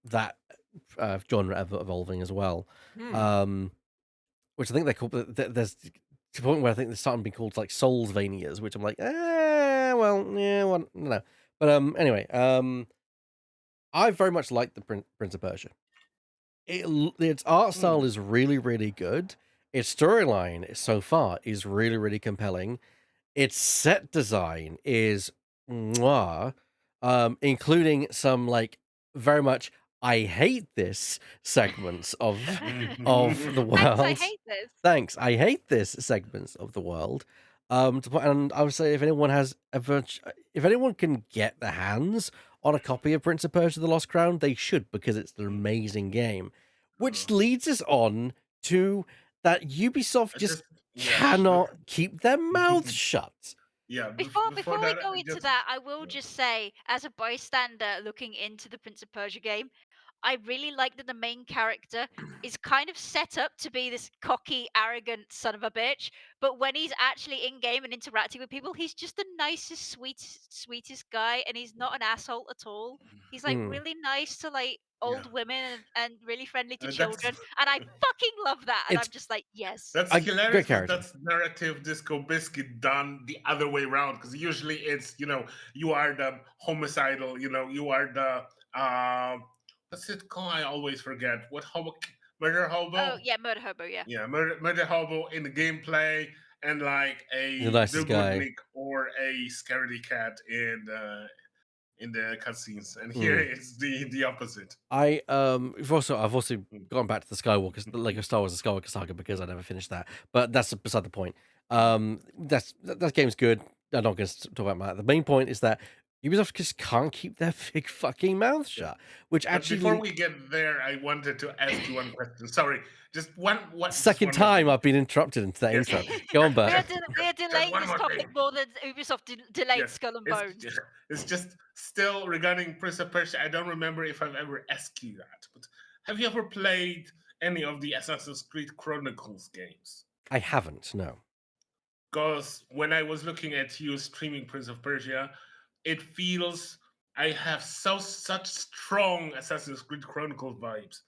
genre evolving as well. Which I think they call there's to the point where I think they're starting to be called like Soulsvanias, which I'm like, well, yeah, well, no. But anyway, I very much like the Prince of Persia. Its art style is really, really good. Its storyline so far is really, really compelling. Its set design is mwah, including some like very much I hate this segments of the world. Thanks, I hate this. Thanks, I hate this segments of the world. And I would say if anyone can get their hands on a copy of Prince of Persia: The Lost Crown, they should, because it's an amazing game. Which leads us on to that Ubisoft just cannot keep their mouths shut. Yeah. Before we that, go into that, I will just say, as a bystander looking into the Prince of Persia game, I really like that the main character is kind of set up to be this cocky, arrogant son of a bitch. But when he's actually in game and interacting with people, he's just the nicest, sweetest guy, and he's not an asshole at all. He's like really nice to like old women and really friendly to children, and I fucking love that. And I'm just like, yes, that's great hilarious. character. That's narrative Disco Biscuit done the other way around, because usually it's you are the homicidal, you are the what's it called? I always forget. What hobo? Murder hobo? Oh yeah, Murder Hobo. Yeah. Yeah, murder hobo in the gameplay, and like a The nicest guy. Dubrovnik or a scaredy cat in the cutscenes, and here it's the opposite. I've also gone back to the Skywalker, the Lego Star Wars: The Skywalker Saga, because I never finished that. But that's beside the point. That game's good. I'm not going to talk about that. The main point is that Ubisoft just can't keep their big fucking mouth shut. Which But actually, before we get there, I wanted to ask you one question. Sorry, just one. second time I've been interrupted into that intro. Go on, Bert. We are delaying one this more topic thing. more than Ubisoft delayed Yes, Skull and Bones. It's just still regarding Prince of Persia. I don't remember if I've ever asked you that, but have you ever played any of the Assassin's Creed Chronicles games? I haven't. No. Because when I was looking at you streaming Prince of Persia, it feels I have such strong Assassin's Creed Chronicles vibes.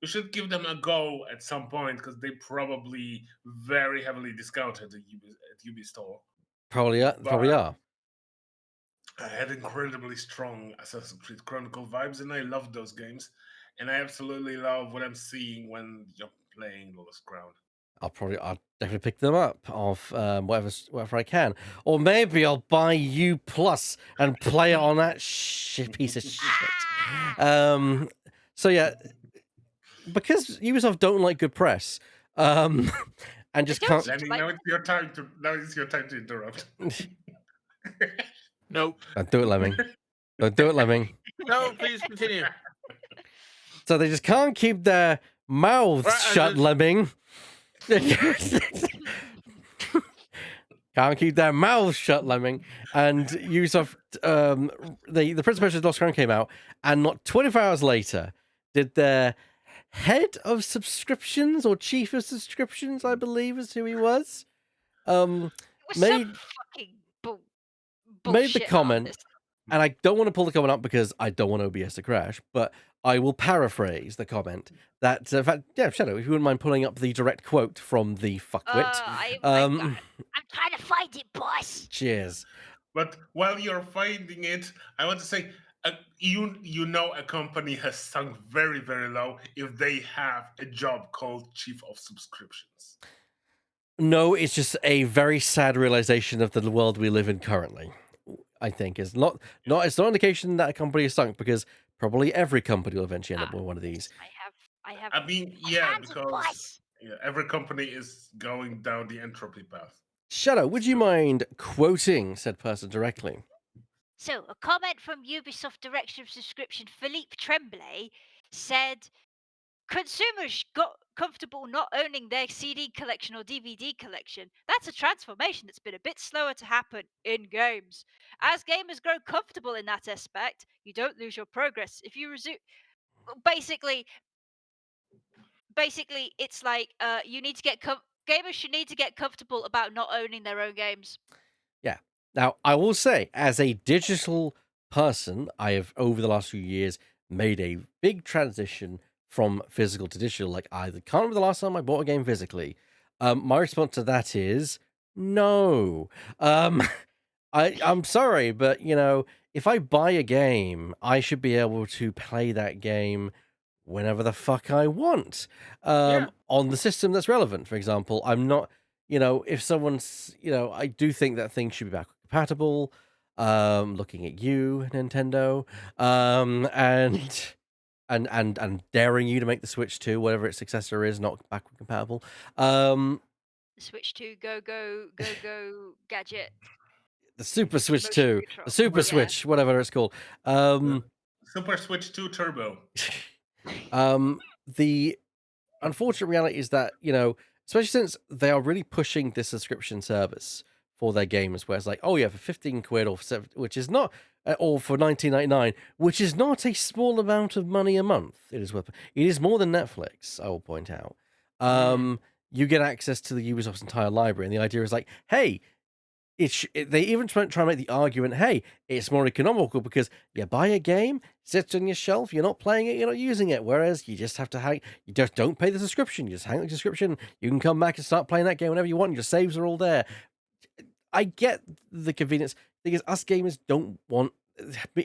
We should give them a go at some point, because they probably very heavily discounted at Ubi Store. Probably are. I had incredibly strong Assassin's Creed Chronicle vibes, and I love those games. And I absolutely love what I'm seeing when you're playing The Lost Crown. I'll definitely pick them up off whatever I can, or maybe I'll buy U Plus and play it on that piece of shit. So yeah, because Ubisoft don't like good press, and just can't. Lenny, now it's your time to interrupt. Nope. Don't do it, Lemming. Don't do it, Lemming. No, please continue. So they just can't keep their mouths shut, Lemming. Can't keep their mouths shut, Lemming. And Ubisoft, the Prince of Persia: The Lost Crown came out, and not 24 hours later, did their head of subscriptions or chief of subscriptions, I believe, is who he was. It was Made some fucking made the bullshit comment. artist. and I don't want to pull the comment up because I don't want OBS to crash, but I will paraphrase the comment that, in fact, yeah, Shadow, if you wouldn't mind pulling up the direct quote from the fuckwit. I'm trying to find it, boss. Cheers. But while you're finding it, I want to say, you know, a company has sunk very, very low if they have a job called chief of subscriptions. No, it's just a very sad realization of the world we live in currently. I think is not it's not an indication that a company is sunk, because probably every company will eventually end up with one of these. I have. I mean, yeah, because every company is going down the entropy path. Shadow, would you mind quoting said person directly? So, a comment from Ubisoft Director of Subscription Philippe Tremblay said, consumers got comfortable not owning their CD collection or DVD collection. That's a transformation that's been a bit slower to happen in games. As gamers grow comfortable in that aspect, you don't lose your progress. If you resume, basically, it's like you need to get gamers should need to get comfortable about not owning their own games. Yeah. Now, I will say, as a digital person, I have, over the last few years, made a big transition from physical to digital. Like, I can't remember the last time I bought a game physically. My response to that is no. I'm sorry, but, you know, if I buy a game, I should be able to play that game whenever the fuck I want, on the system that's relevant. For example, I'm not, you know, if someone's, you know, I do think that things should be backward compatible. Looking at you, Nintendo, and daring you to make the Switch 2, whatever its successor is, not backward compatible. Switch 2, go gadget. The Super Switch Motion 2, control. the Super Yeah. Switch, whatever it's called. Super Switch 2 Turbo. The unfortunate reality is that, you know, especially since they are really pushing this subscription service for their games, where it's like, oh yeah, for 15 quid or which is not, or for 19.99, which is not a small amount of money a month. It is more than Netflix, I will point out. You get access to the Ubisoft's entire library, and the idea is like, hey, they even try to make the argument, hey, it's more economical because you buy a game, sits on your shelf, you're not playing it, you're not using it. Whereas you just have to hang, you just don't pay the subscription, you just hang the subscription, you can come back and start playing that game whenever you want, your saves are all there. I get the convenience. Thing is, us gamers don't want,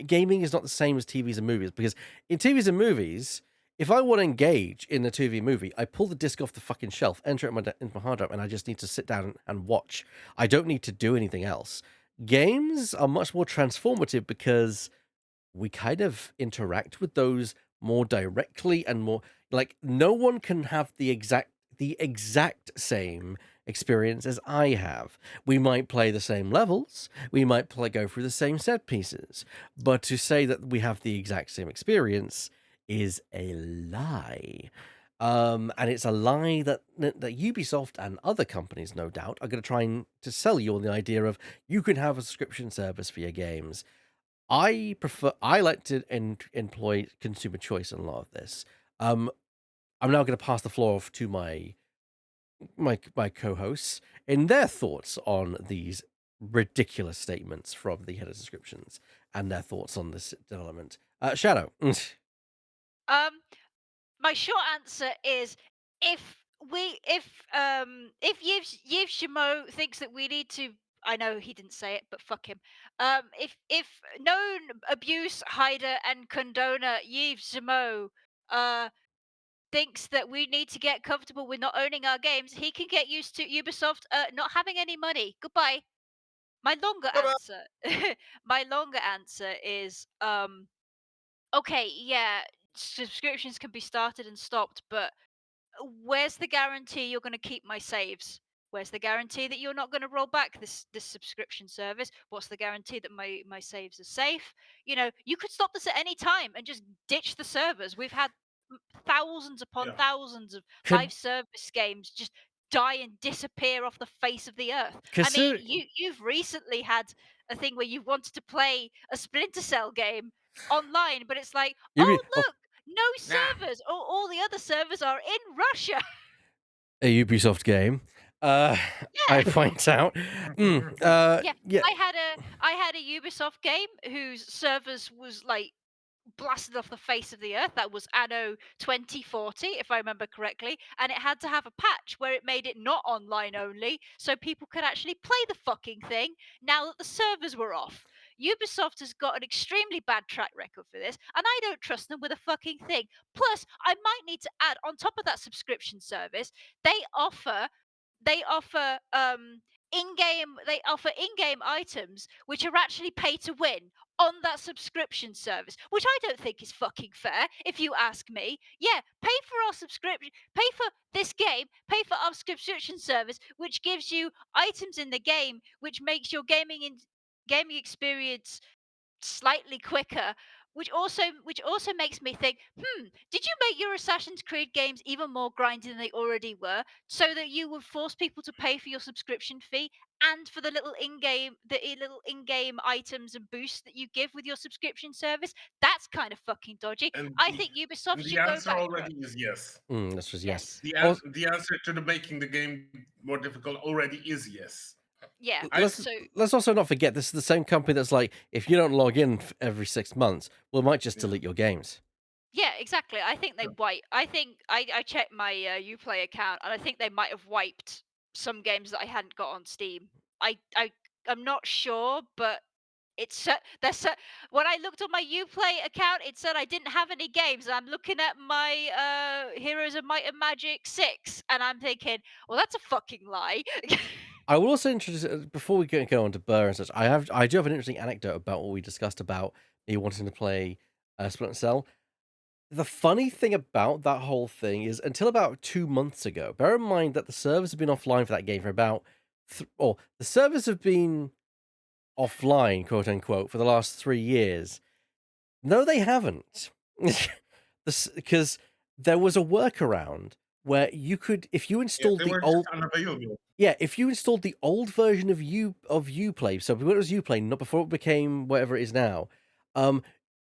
gaming is not the same as TVs and movies, because in TVs and movies, if I want to engage in a TV movie, I pull the disc off the fucking shelf, enter it into my hard drive, and I just need to sit down and watch. I don't need to do anything else. Games are much more transformative because we kind of interact with those more directly, and more like, no one can have the exact same experience as I have. We might play the same levels, we might go through the same set pieces, but to say that we have the exact same experience is a lie. And it's a lie that Ubisoft and other companies, no doubt, are going to try to sell you on the idea of you can have a subscription service for your games. I like to employ consumer choice in a lot of this. I'm now going to pass the floor off to my co-hosts in their thoughts on these ridiculous statements from the head of subscriptions and their thoughts on this development. Shadow. My short answer is, if Yves Chameau thinks that we need to, I know he didn't say it, but fuck him. If known abuse hider and condoner Yves Chameau thinks that we need to get comfortable with not owning our games, he can get used to Ubisoft not having any money. Goodbye. My longer answer is okay, yeah, subscriptions can be started and stopped, but where's the guarantee you're going to keep my saves? Where's the guarantee that you're not going to roll back this subscription service? What's the guarantee that my saves are safe? You know, you could stop this at any time and just ditch the servers. We've had thousands upon thousands of live service games just die and disappear off the face of the earth. I mean, you've recently had a thing where you wanted to play a Splinter Cell game online, but it's like, look, no servers. All the other servers are in Russia. A Ubisoft game. I Yeah. point out. Yeah, Yeah. I had a Ubisoft game whose servers was like blasted off the face of the earth. That was Anno 2040, if I remember correctly, and it had to have a patch where it made it not online only, so people could actually play the fucking thing now that the servers were off. Ubisoft has got an extremely bad track record for this, and I don't trust them with a fucking thing. Plus, I might need to add on top of that subscription service, they offer in-game items which are actually pay to win on that subscription service, which I don't think is fucking fair, if you ask me. Yeah, pay for our subscription, pay for this game, pay for our subscription service, which gives you items in the game, which makes your gaming experience slightly quicker, which also makes me think, did you make your Assassin's Creed games even more grindy than they already were, so that you would force people to pay for your subscription fee and for the little in-game items and boosts that you give with your subscription service? That's kind of fucking dodgy. And I think Ubisoft the should go answer bankrupt. already is yes. That's just yes. Yes. The answer to the making the game more difficult already is yes. Yeah. Let's So let's also not forget this is the same company that's like, if you don't log in every 6 months, we might just delete your games. yeah, exactly. I think they wipe. I think I checked my UPlay account, and I think they might have wiped some games that I hadn't got on Steam. I'm not sure, but when I looked on my UPlay account, it said I didn't have any games. And I'm looking at my Heroes of Might and Magic 6, and I'm thinking, well, that's a fucking lie. I will also introduce before we go on to Burr and such. I do have an interesting anecdote about what we discussed about me wanting to play Splinter Cell. The funny thing about that whole thing is, until about 2 months ago, bear in mind that the servers have been offline for that game for about, or the servers have been offline, quote unquote, for the last 3 years. No, they haven't, because there was a workaround where you could, if you Yeah, installed they the were old, just unavailable. yeah, if you installed the old version of Uplay, so when it was Uplay, not before it became whatever it is now,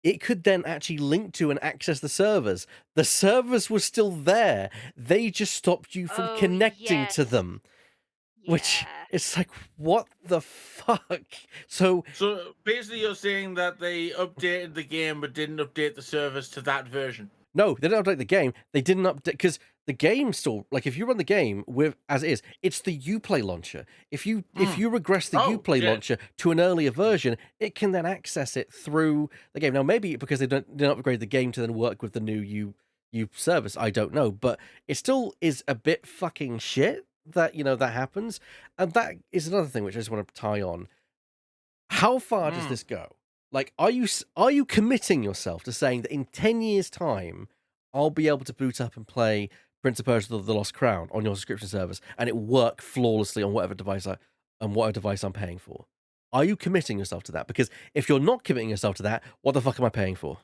it could then actually link to and access the servers. The servers were still there. They just stopped you from Oh, connecting to yes. them. Which Yeah. it's like, what the fuck? So basically, you're saying that they updated the game but didn't update the servers to that version. no, they didn't update the game. They didn't update because the game still, like, if you run the game with as it is, it's the Uplay launcher. If you regress the Oh, Uplay shit. launcher to an earlier version, it can then access it through the game. Now, maybe because they didn't upgrade the game to then work with the new U service, I don't know, but it still is a bit fucking shit that that happens, and that is another thing which I just want to tie on. How far does this go? Like, are you committing yourself to saying that in 10 years' time, I'll be able to boot up and play Prince of Persia: The Lost Crown on your subscription service, and it work flawlessly on whatever device I'm paying for? Are you committing yourself to that? Because if you're not committing yourself to that, what the fuck am I paying for?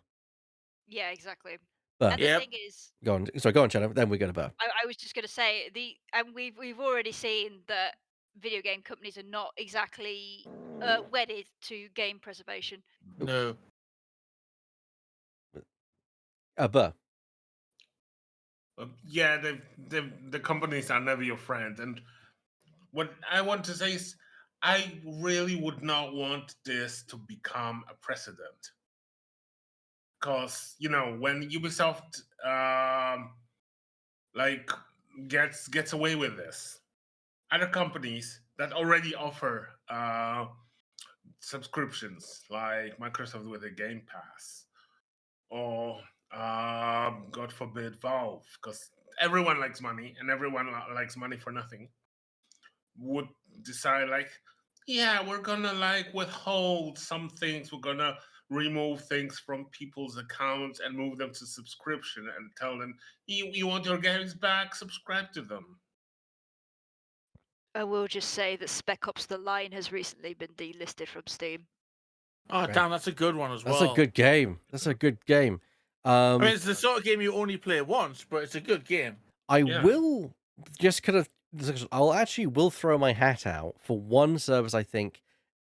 Yeah, exactly. But And the Yep. thing is, go on, sorry, go on, Chad. Then we're going to Burr. I was just going to say and we've already seen that video game companies are not exactly wedded to game preservation. No. Burr. Yeah, the companies are never your friend. And what I want to say is, I really would not want this to become a precedent. Because when Ubisoft like gets away with this, other companies that already offer subscriptions, like Microsoft with a Game Pass, or God forbid Valve, because everyone likes money and everyone likes money for nothing, would decide like, yeah, we're gonna like withhold some things, we're gonna remove things from people's accounts and move them to subscription and tell them, you want your games back, subscribe to them. I will just say that Spec Ops: The Line has recently been delisted from Steam. Oh, Right. damn, that's a good one as well. That's a good game. That's a good game. I mean, it's the sort of game you only play once, but it's a good game. I Yeah. will just kind of. I'll actually will throw my hat out for one service I think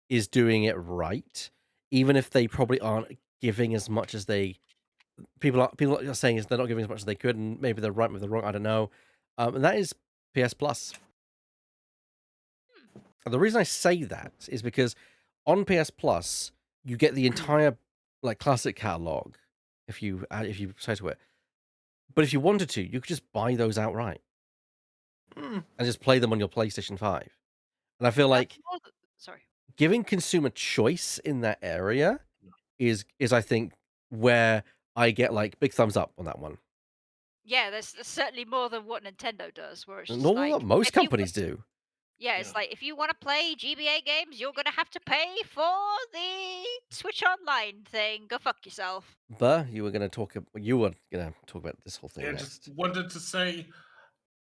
is doing it right, even if they probably aren't giving as much as they. People are saying is they're not giving as much as they could, and maybe they're right, maybe they're wrong. I don't know. And that is PS Plus. And the reason I say that is because on PS Plus you get the entire like classic catalog if you say to it. But if you wanted to, you could just buy those outright Hmm. and just play them on your PlayStation 5. And I feel That's like more sorry. giving consumer choice in that area is I think where I get like big thumbs up on that one. Yeah, there's certainly more than what Nintendo does, where it's just Normal, like what most if you companies do. yeah, Yeah. it's like if you want to play GBA games, you're gonna have to pay for the Switch Online thing. Go fuck yourself. But you were going to talk. You were going to talk about this whole thing Yeah, just next. wanted to say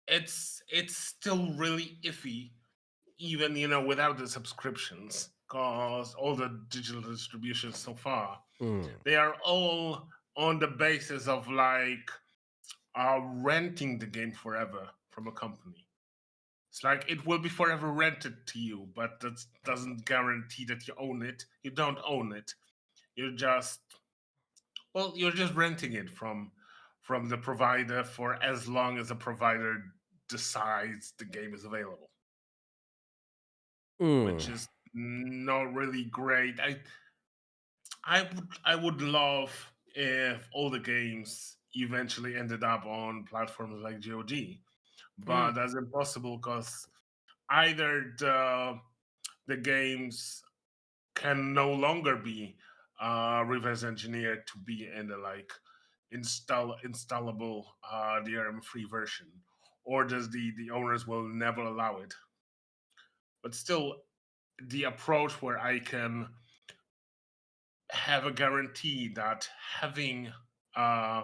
it's still really iffy, even without the subscriptions, because all the digital distributions so far, Mm. they are all on the basis of like renting the game forever from a company. It's like it will be forever rented to you, but that doesn't guarantee that you own it. You don't own it. You're just you're just renting it from the provider for as long as the provider decides the game is available, Mm. which is not really great. I would love if all the games eventually ended up on platforms like GOG, but that's impossible because either the games can no longer be reverse engineered to be in the like installable DRM free version, or does the owners will never allow it. But still, the approach where I can have a guarantee that having a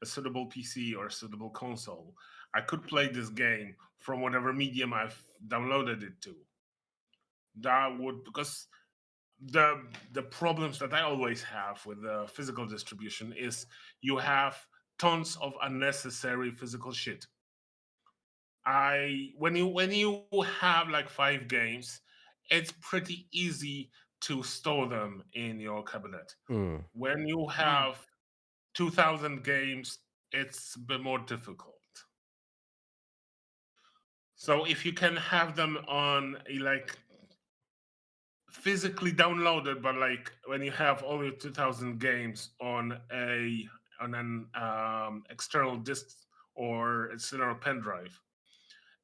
suitable PC or a suitable console, I could play this game from whatever medium I've downloaded it to. That would, because the problems that I always have with the physical distribution is you have tons of unnecessary physical shit. When you have like 5 games, it's pretty easy to store them in your cabinet. Mm. When you have 2,000 games, it's a bit more difficult. So if you can have them on a like physically downloaded, but like when you have all your 2,000 games on an external disk or external pen drive,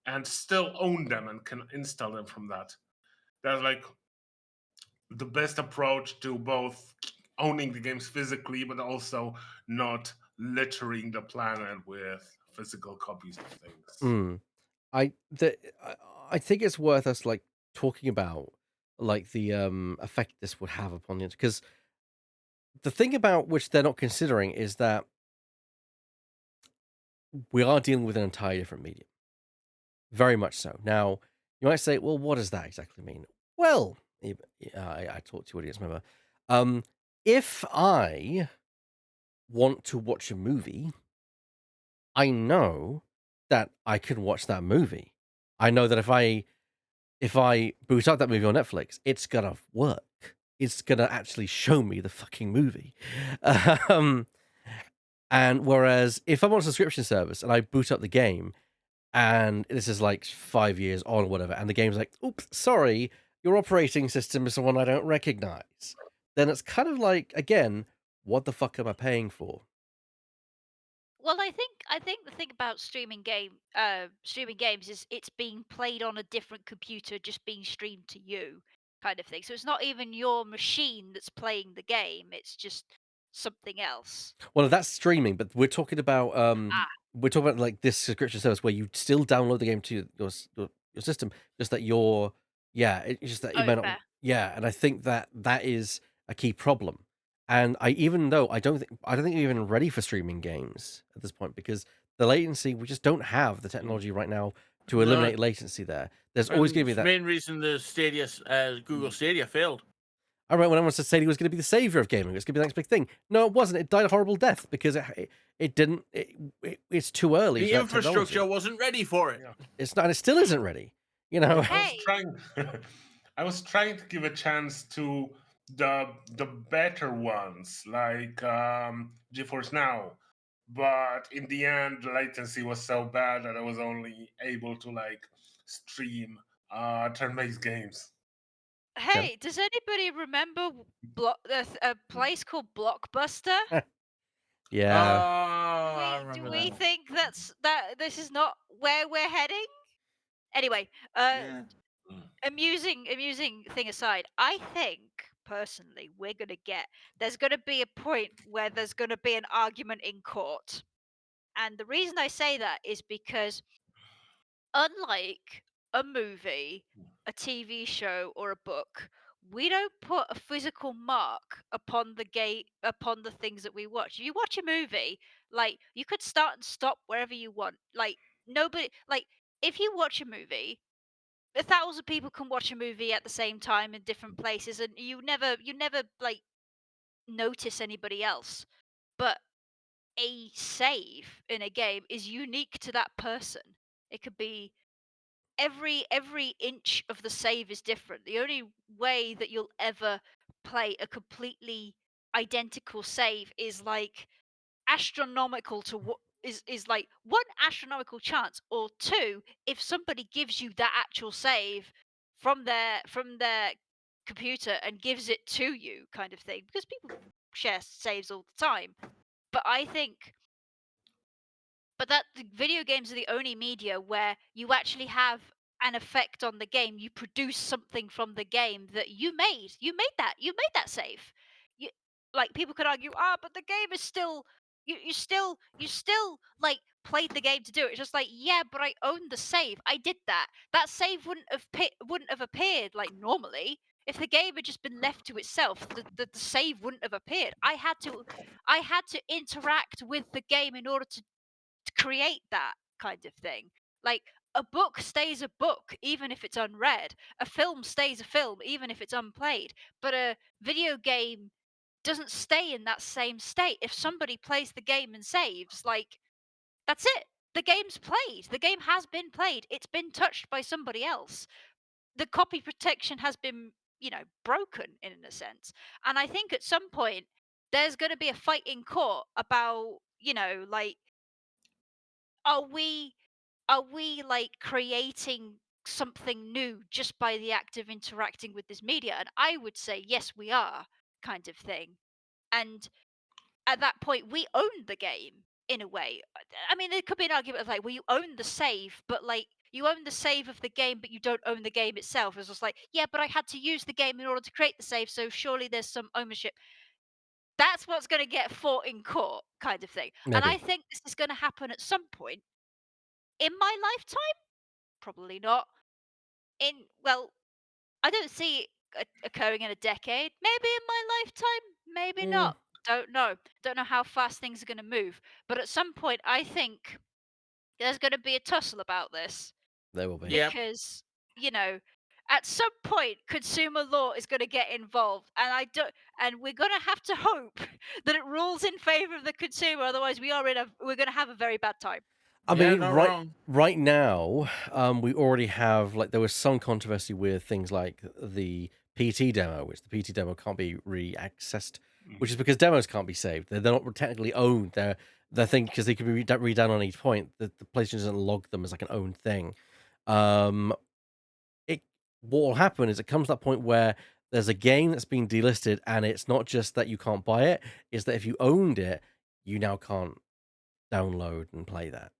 and still own them and can install them from that, that's like the best approach to both owning the games physically, but also not littering the planet with physical copies of things. Mm. I think it's worth us like talking about like the effect this would have upon the because the thing about which they're not considering is that we are dealing with an entirely different medium. Very much so. Now, you might say, well, what does that exactly mean? Well, I talked to audience member. If I want to watch a movie, I know that I can watch that movie. I know that if I boot up that movie on Netflix, it's gonna work. It's gonna actually show me the fucking movie. Um, and whereas if I'm on a subscription service and I boot up the game, and this is like 5 years on or whatever, and the game's like, oops, sorry, your operating system is the one I don't recognize, then it's kind of like, again, what the fuck am I paying for? Well, I think the thing about streaming games is it's being played on a different computer, just being streamed to you, kind of thing. So it's not even your machine that's playing the game; it's just something else. Well, that's streaming, but Ah, we're talking about like this subscription service where you still download the game to your system, just that it's just that it oh, may not, fair. yeah, and I think that that is a key problem. And even though I don't think we're even ready for streaming games at this point because the latency we just don't have the technology right now to No, eliminate latency there. There's always and going to be it's the that. main reason the Google Stadia failed. I remember when everyone said Stadia was going to be the savior of gaming. It was going to be the next big thing. No, it wasn't. It died a horrible death because it didn't. It's too early The for that infrastructure technology. wasn't ready for it. Yeah. It's not. And it still isn't ready. You know. I was Hey, trying I was trying to give a chance to the better ones like GeForce Now, but in the end the latency was so bad that I was only able to like stream Turn-based games. Hey, does anybody remember a place called Blockbuster? Yeah. I Do remember we that. think that this is not where we're heading? Anyway, Yeah. amusing thing aside, I think personally there's gonna be a point where there's gonna be an argument in court. And the reason I say that is because unlike a movie, a TV show, or a book, we don't put a physical mark upon upon the things that we watch. If you watch a movie, like you could start and stop wherever you want. Like nobody like if you watch a movie, 1,000 people can watch a movie at the same time in different places, and you never like notice anybody else. But a save in a game is unique to that person. It could be every inch of the save is different. The only way that you'll ever play a completely identical save is like astronomical to what is like one astronomical chance, or two if somebody gives you that actual save from their computer and gives it to you, kind of thing, because people share saves all the time. But I think but that the video games are the only media where you actually have an effect on the game. You produce something from the game that you made. You made that save. You like people could argue, but the game is still you still like played the game to do it. It's just like, yeah, but I own the save. I did that. That save wouldn't have appeared like normally. If the game had just been left to itself, the save wouldn't have appeared. I had to interact with the game in order to create that kind of thing. Like a book stays a book even if it's unread. A film stays a film even if it's unplayed. But a video game doesn't stay in that same state. If somebody plays the game and saves, like that's it. The game's played. The game has been played. It's been touched by somebody else. The copy protection has been, broken in a sense. And I think at some point there's going to be a fight in court about, like are we like creating something new just by the act of interacting with this media? And I would say yes, we are, kind of thing. And at that point we own the game in a way. I mean, there could be an argument of like, well, you own the save, but like you own the save of the game but you don't own the game itself. It's just like, yeah, but I had to use the game in order to create the save, so surely there's some ownership. That's what's going to get fought in court, kind of thing. And I Maybe. think this is going to happen at some point in my lifetime. Probably not. Well, I don't see it occurring in a decade. Maybe in my lifetime, maybe Mm, not. Don't know. Don't know how fast things are going to move. But at some point, I think there's going to be a tussle about this there will be. Yep. because, you know, at some point, consumer law is going to get involved, and we're going to have to hope that it rules in favor of the consumer. Otherwise, we're going to have a very bad time. I Yeah, mean, not right wrong. right now, we already have like there was some controversy with things like the PT demo, which the PT demo can't be re-accessed, which is because demos can't be saved. They're not technically owned. They're thing because they can be redone on each point. The PlayStation doesn't log them as like an owned thing. Um, it what will happen is it comes to that point where there's a game that's been delisted, and it's not just that you can't buy it; is that if you owned it, you now can't download and play that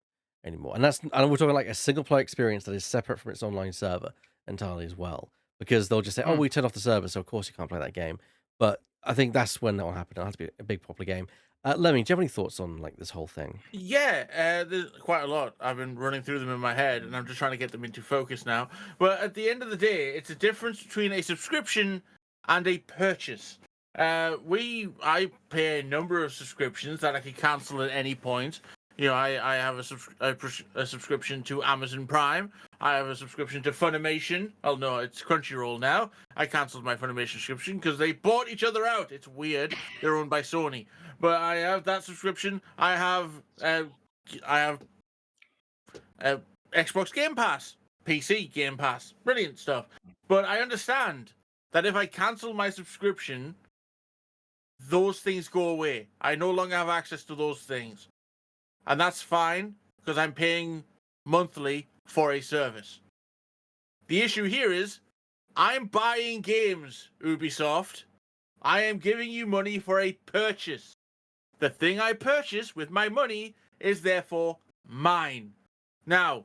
anymore. And we're talking like a single player experience that is separate from its online server entirely as well. Because they'll just say, "Oh, Hmm. we turned off the server, so of course you can't play that game." But I think that's when that will happen. It'll have to be a big popular game. Lemmy, do you have any thoughts on like this whole thing? Yeah, there's quite a lot. I've been running through them in my head, and I'm just trying to get them into focus now. But at the end of the day, it's a difference between a subscription and a purchase. I pay a number of subscriptions that I can cancel at any point. I have a subscription to Amazon Prime. I have a subscription to Funimation. Oh no, it's Crunchyroll now. I cancelled my Funimation subscription because they bought each other out. It's weird. They're owned by Sony. But I have that subscription. I have Xbox Game Pass, PC Game Pass, brilliant stuff. But I understand that if I cancel my subscription, those things go away. I no longer have access to those things, and that's fine because I'm paying monthly for a service. The issue here is, I'm buying games, Ubisoft. I am giving you money for a purchase. The thing I purchase with my money is therefore mine. Now,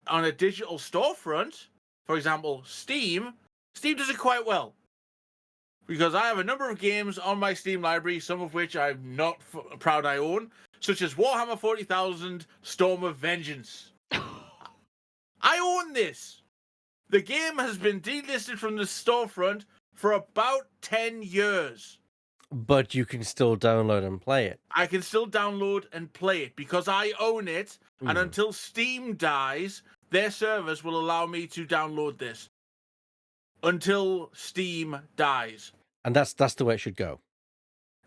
on a digital storefront, for example, Steam does it quite well. Because I have a number of games on my Steam library, some of which I'm not proud I own, such as Warhammer 40,000 Storm of Vengeance. I own this. The game has been delisted from the storefront for about 10 years. But you can still download and play it. I can still download and play it because I own it, and until Steam dies, their servers will allow me to download this. Until Steam dies. And that's the way it should go.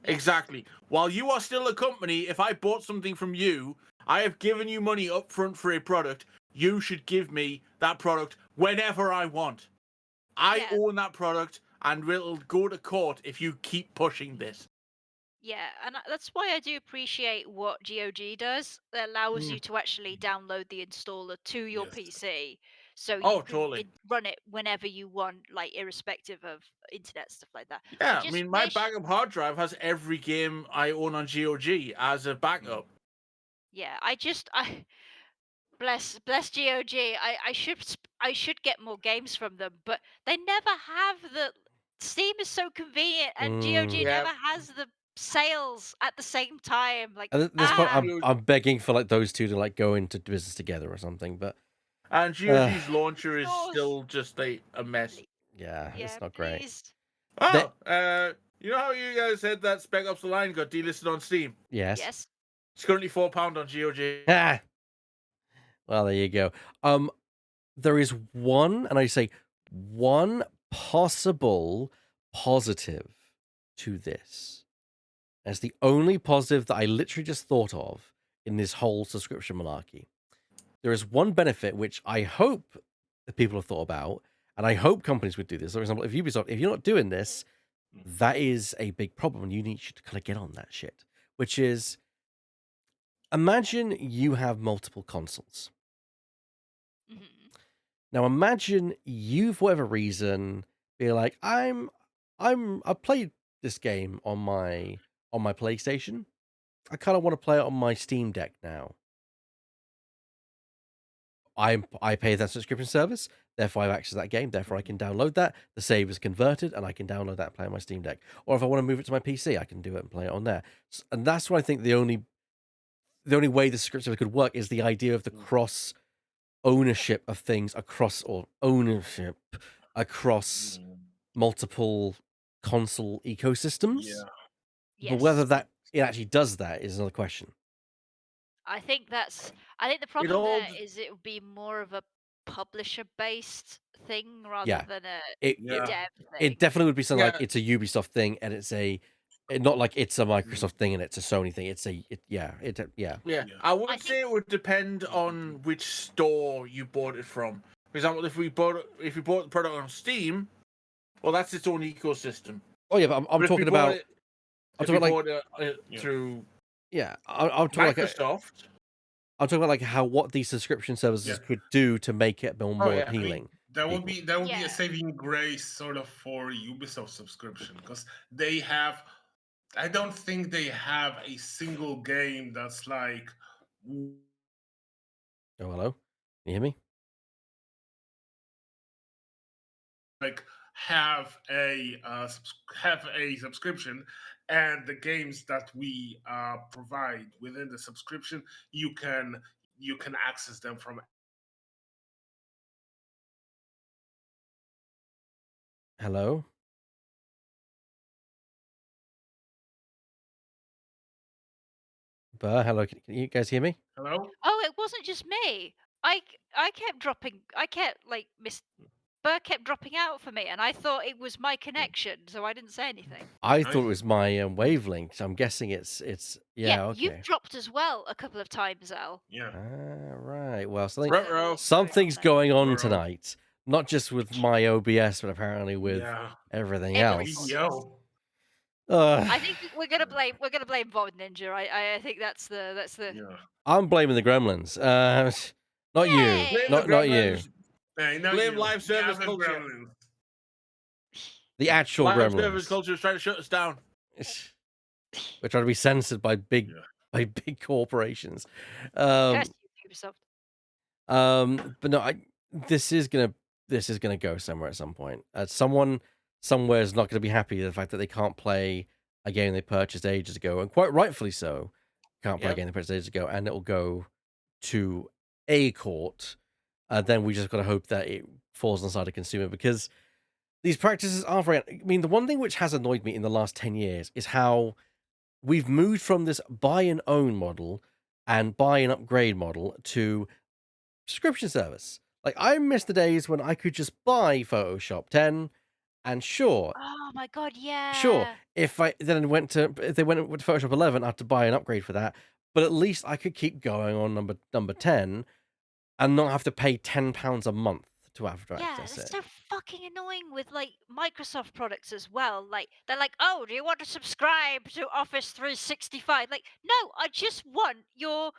Exactly. While you are still a company, if I bought something from you, I have given you money up front for a product, you should give me that product whenever I want. I own that product and will go to court if you keep pushing this. Yeah, and that's why I do appreciate what GOG does. It allows you to actually download the installer to your PC, so you can run it whenever you want, like irrespective of internet stuff like that. Yeah, I mean, my backup hard drive has every game I own on GOG as a backup. Yeah, I bless GOG. I should get more games from them, but they never have the. Steam is so convenient, and GOG never has the sales at the same time. Like, at this point, I'm begging for like those two to like go into business together or something. But and GOG's launcher is still just a mess. Yeah, it's not great. Oh, you know how you guys said that Spec Ops: The Line got delisted on Steam? Yes. Yes. It's currently £4 on GOG. Ah. Well, there you go. There is one, and I say one possible positive to this. That's the only positive that I literally just thought of in this whole subscription malarkey. There is one benefit which I hope that people have thought about, and I hope companies would do this. For example, if Ubisoft, if you're not doing this, that is a big problem, and you need to kind of get on that shit. Which is, imagine you have multiple consoles. Now imagine you, for whatever reason, be like, I played this game on my PlayStation. I kind of want to play it on my Steam Deck now. I pay that subscription service, therefore I have access to that game, therefore I can download that. The save is converted, and I can download that and play on my Steam Deck. Or if I want to move it to my PC, I can do it and play it on there. And that's what I think the only way the subscription service could work is the idea of the cross ownership of things across multiple console ecosystems. But whether it actually does that is another question. I think the problem there is it would be more of a publisher-based thing rather than a dev thing. It definitely would be something like it's a Ubisoft thing, and it's not like it's a Microsoft thing and it's a Sony thing. It's I would say it would depend on which store you bought it from. For example, if you bought the product on Steam, well, that's its own ecosystem. Oh yeah, but I'm talking about. I'm talking like through. Yeah, I'm talking Microsoft. I'm talking about like what these subscription services could do to make it more appealing. I mean, that would be a saving grace sort of for Ubisoft subscription, because they have. I don't think they have a single game that's like. Oh, hello. Can you hear me? Like have a subscription, and the games that we provide within the subscription, you can access them from. Hello. Hello. Can you guys hear me? Hello. Oh, it wasn't just me. I kept dropping. I kept like Burr kept dropping out for me, and I thought it was my connection, so I didn't say anything. I thought it was my wavelength. So I'm guessing it's okay. You've dropped as well a couple of times, Al. Yeah. Right. Well, something's going on tonight. Not just with my OBS, but apparently with everything else. I think we're gonna blame VOD Ninja. I think that's the. I'm blaming the Gremlins. Not you. Not you. I know Blame you. live The service other culture. gremlins. The actual Live service gremlins. culture is trying to shut us down. We're trying to be censored by Yeah. big corporations. Curse you, Ubisoft. But no, this is gonna go somewhere at some point. Someone somewhere is not gonna be happy with the fact that they can't play a game they purchased ages ago, and quite rightfully so. Can't play a Yep. game they purchased ages ago, and it will go to a court. Then we just got to hope that it falls on the side of consumer, because these practices are very. I mean, the one thing which has annoyed me in the last 10 years is how we've moved from this buy and own model and buy and upgrade model to subscription service. Like, I miss the days when I could just buy Photoshop 10, and sure, Oh my god, sure, yeah. if they went with Photoshop 11, I had to buy an upgrade for that. But at least I could keep going on number 10 and not have to pay £10 a month to have to Yeah, access it's it. so fucking annoying with like Microsoft products as well. Like they're like, "Oh, do you want to subscribe to Office 365?" Like, no, I just want your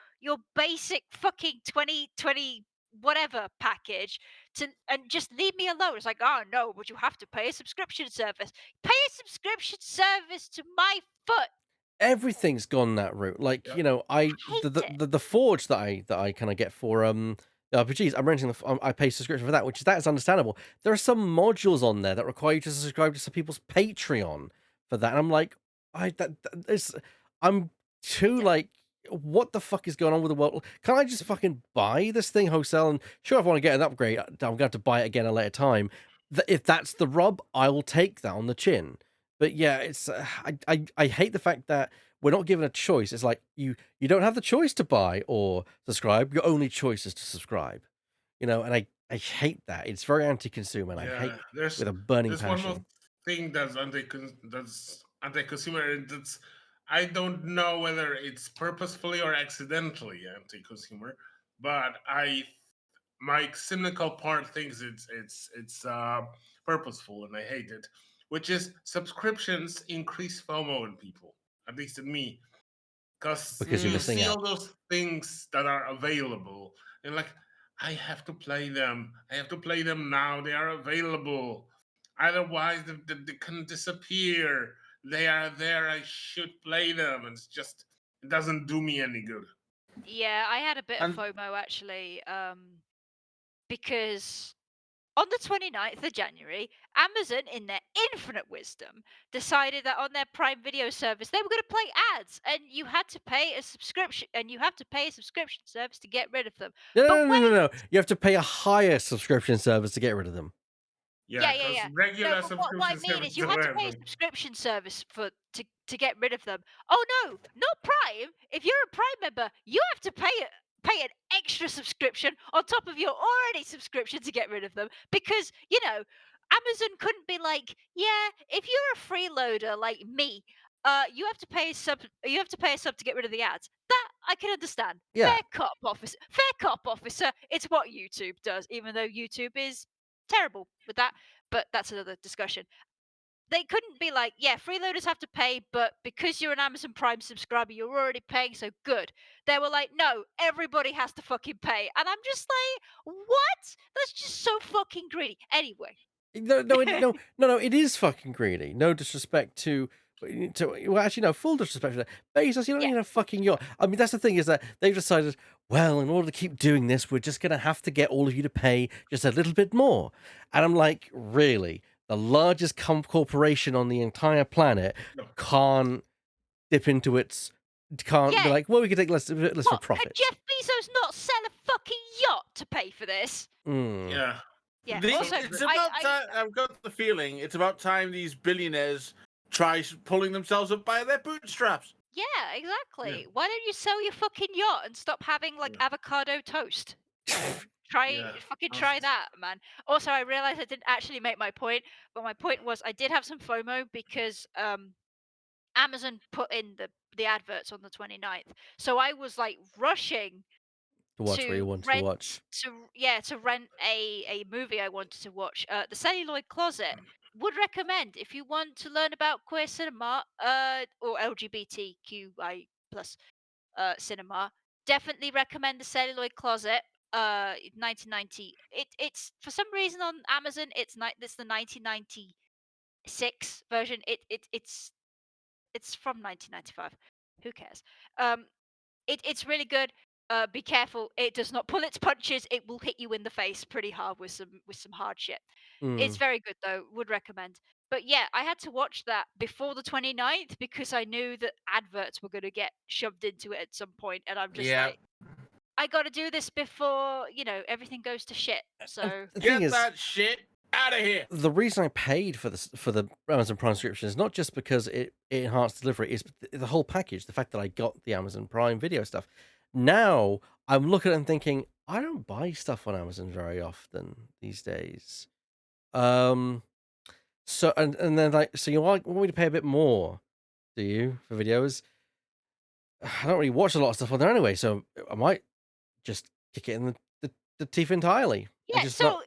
basic fucking 2020 whatever package to and just leave me alone. It's like, "Oh no, but you have to pay a subscription service." Pay a subscription service to my foot. Everything's gone that route. Like, Yep. you know, I hate it. the Forge that I kind of get for the RPGs, I'm renting I pay subscription for that, which that is understandable. There are some modules on there that require you to subscribe to some people's Patreon for that. And I'm like, I'm too Yeah. like, what the fuck is going on with the world? Can I just fucking buy this thing wholesale? And sure, if I want to get an upgrade, I'm going to have to buy it again at a later time. If that's the rub, I will take that on the chin. But yeah, it's I hate the fact that we're not given a choice. It's like you don't have the choice to buy or subscribe. Your only choice is to subscribe. You know, and I hate that. It's very anti-consumer, and I hate Yeah. There's with a burning one more passion. thing that's anti-consumer. And that's, I don't know whether it's purposefully or accidentally anti-consumer, but my cynical part thinks it's purposeful, and I hate it. Which is subscriptions increase FOMO in people, at least in me, because Because you're you missing see out. all those things that are available, and like, I have to play them. I have to play them now. They are available. Otherwise, they can disappear. They are there. I should play them. And it's just, it doesn't do me any good. Yeah, I had a bit of And FOMO actually, because on the 29th of January, Amazon, in their infinite wisdom, decided that on their Prime Video service they were going to play ads, and you had to pay a subscription, and you have to pay a subscription service to get rid of them. No, But no, no, no, wait, no. You have to pay a higher subscription service to get rid of them. Yeah, yeah, yeah, because yeah. No, regular but what I subscription mean is services you had are to pay a random. subscription service to get rid of them. Oh no, not Prime. If you're a Prime member, you have to pay an extra subscription on top of your already subscription to get rid of them, because Amazon couldn't be like, yeah, if you're a freeloader like me, you have to pay a sub. You have to pay a sub to get rid of the ads. That I can understand. Yeah. Fair cop officer. It's what YouTube does, even though YouTube is terrible with that. But that's another discussion. They couldn't be like, yeah, freeloaders have to pay, but because you're an Amazon Prime subscriber, you're already paying, so good. They were like, no, everybody has to fucking pay. And I'm just like, what? That's just so fucking greedy. Anyway. No, no, no, no, no. It is fucking greedy. No disrespect well, actually, no, full disrespect to that. Bezos, you don't Yeah. need a fucking yacht. I mean, that's the thing, is that they've decided, well, in order to keep doing this, we're just going to have to get all of you to pay just a little bit more. And I'm like, really? The largest corporation on the entire planet No. can't dip into can't be Yeah. like, well, we can take less for What? Could profit. Jeff Bezos not sell a fucking yacht to pay for this? Mm. Yeah. Yeah. it's about time. I've got the feeling it's about time these billionaires try pulling themselves up by their bootstraps. Yeah, exactly. Why don't you sell your fucking yacht and stop having like avocado toast? Yeah. Try that, man. Also, I realized I didn't actually make my point, but my point was I did have some FOMO because Amazon put in the adverts on the 29th. So I was like rushing To watch what you want to watch. to rent a movie I wanted to watch. The Celluloid Closet. Would recommend if you want to learn about queer cinema or LGBTQI plus cinema. Definitely recommend the Celluloid Closet. 1990. It's for some reason on Amazon. It's the 1996 version. It's from 1995. Who cares? It's really good. Be careful. It does not pull its punches. It will hit you in the face pretty hard with some hard shit. It's Mm. very good though. Would recommend. But yeah, I had to watch that before the 29th because I knew that adverts were going to get shoved into it at some point, and I'm just Yeah. like, I got to do this before everything goes to shit. And So the thing Get is, that shit out of here. the reason I paid for the Amazon Prime subscription is not just because it enhanced delivery, it's the whole package. The fact that I got the Amazon Prime Video stuff. Now I'm looking at it and thinking, I don't buy stuff on Amazon very often these days. So and then like, so you want me to pay a bit more, do you, for videos? I don't really watch a lot of stuff on there anyway, so I might just kick it in the teeth entirely. And yeah, just so not.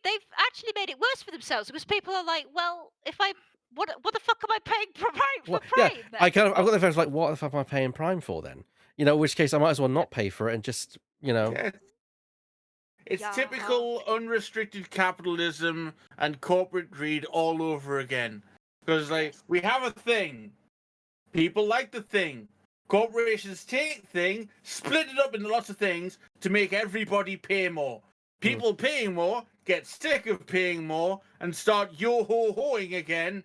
they've actually made it worse for themselves because people are like, well, if I what the fuck am I paying for Well, Prime? yeah, Then? I've got the effect like, what the fuck am I paying Prime for then? You know, in which case I might as well not pay for it and just, Yeah. It's Yeah. typical unrestricted capitalism and corporate greed all over again. Because, like, we have a thing. People like the thing. Corporations take thing, split it up into lots of things to make everybody pay more. People paying more get sick of paying more and start yo-ho-hoing again.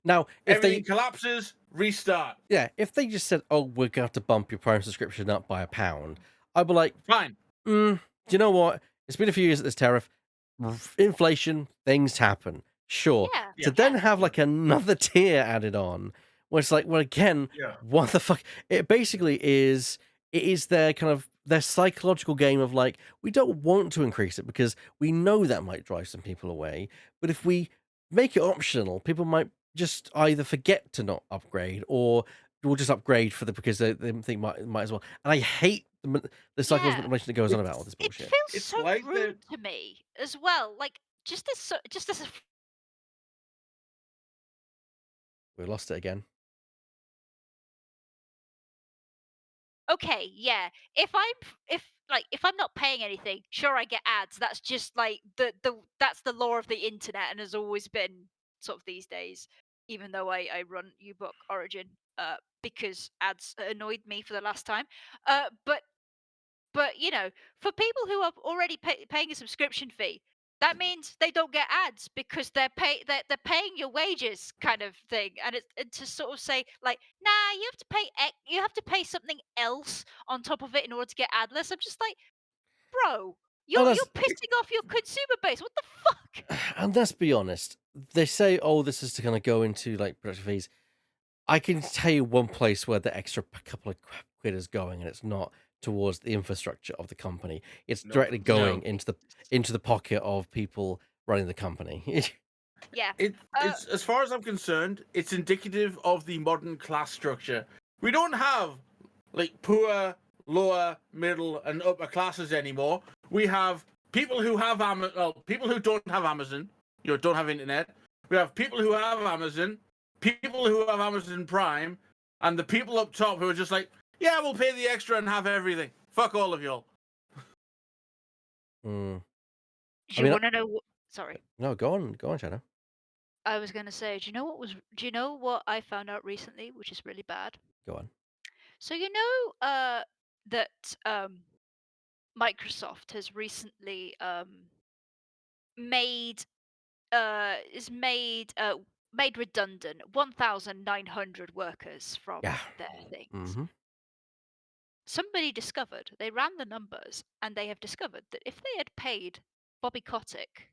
now if Everything they collapses, restart. if they just said, oh, we're going to have to bump your Prime subscription up by £1, I'd be like, Fine. do you know what? It's been a few years at this tariff. Inflation, things happen. Sure. Yeah. To then have like another tier added on, where it's like, well, again, Yeah. what the fuck? It basically is. It is their kind of their psychological game of like, we don't want to increase it because we know that might drive some people away. But if we make it optional, people might just either forget to not upgrade or will just upgrade for because they think might as well. And I hate the psychological Yeah. manipulation that goes on about all this It bullshit. feels It's so like the- rude to me as well. Like just as a We lost it again. okay, yeah. If I'm not paying anything, sure I get ads. That's just like that's the law of the internet and has always been sort of these days. Even though I run uBook Origin, because ads annoyed me for the last time. But for people who are already paying a subscription fee, that means they don't get ads because they're paying your wages kind of thing, and to sort of say like, nah, you have to pay something else on top of it in order to get adless. I'm just like, bro, you're that's- pissing off your consumer base. What the fuck? And let's be honest, they say, oh, this is to kind of go into like production fees. I can tell you one place where the extra couple of quid is going, and it's not towards the infrastructure of the company. It's No. directly going No. into the pocket of people running the company. Yeah, It's as far as I'm concerned, it's indicative of the modern class structure. We don't have like poor, lower, middle, and upper classes anymore. We have people who have people who don't have Amazon, don't have internet. We have people who have Amazon, people who have Amazon Prime, and the people up top who are just like, yeah, we'll pay the extra and have everything. Fuck all of y'all. Mm. do I you mean, want to know? Sorry. No, go on, Shadow. I was going to say, do you know what I found out recently, which is really bad? Go on. So that Microsoft has recently made is made redundant 1,900 workers from Yeah. their things. Mm-hmm. Somebody discovered, they ran the numbers, and they have discovered that if they had paid Bobby Kotick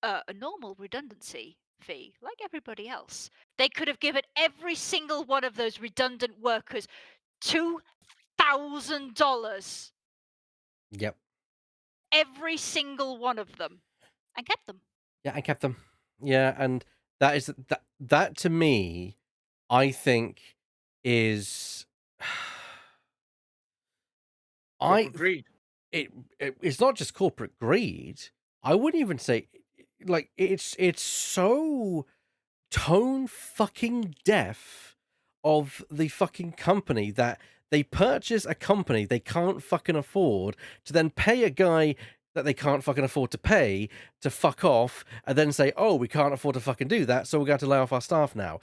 a normal redundancy fee like everybody else, they could have given every single one of those redundant workers $2,000, Yep. every single one of them, and kept them. Yeah, I kept them. Yeah, and that to me, I think is Agreed. it's not just corporate greed. I wouldn't even say like it's so tone fucking deaf of the fucking company that They purchase a company they can't fucking afford to then pay a guy that they can't fucking afford to pay to fuck off and then say, oh, we can't afford to fucking do that, so we're going to lay off our staff now.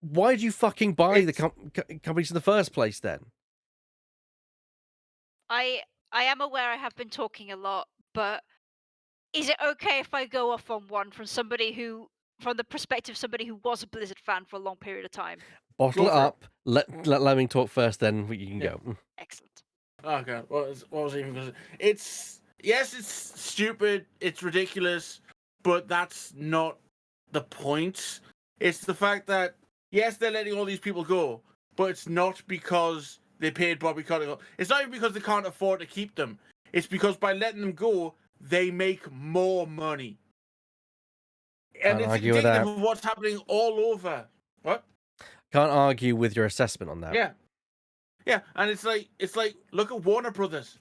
Why did you fucking buy the companies in the first place then? I am aware I have been talking a lot, but is it okay if I go off on one from the perspective of somebody who was a Blizzard fan for a long period of time? Bottle Go it for it. up. Let Lemming talk first, then you can Yeah. go. Excellent. Okay, what was I even going to say? It's stupid, it's ridiculous, but that's not the point. It's the fact that yes, they're letting all these people go, but it's not because they paid Bobby Kotick. It's not even because they can't afford to keep them. It's because by letting them go, they make more money. And Can't it's argue with indicative that. of what's happening all over. What? Can't argue with your assessment on that. Yeah, and it's like look at Warner Brothers.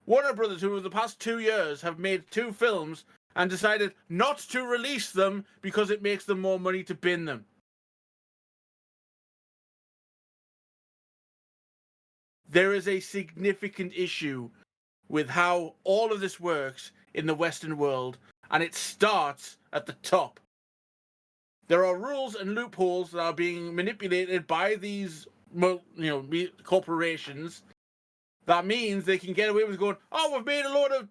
Warner Brothers, who over the past 2 years have made 2 films and decided not to release them because it makes them more money to bin them. There is a significant issue with how all of this works in the Western world, and it starts at the top. There are rules and loopholes that are being manipulated by these, corporations. That means they can get away with going, oh,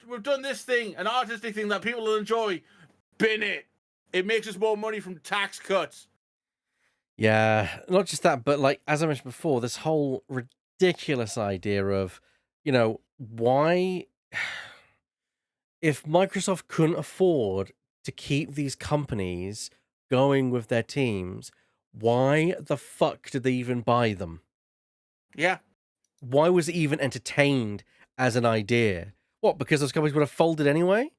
we've done this thing, an artistic thing that people will enjoy. Bin it. It makes us more money from tax cuts. Yeah, not just that, but like as I mentioned before, this whole ridiculous idea of, why if Microsoft couldn't afford to keep these companies going with their teams, why the fuck did they even buy them? Yeah. Why was it even entertained as an idea? What, because those companies would have folded anyway?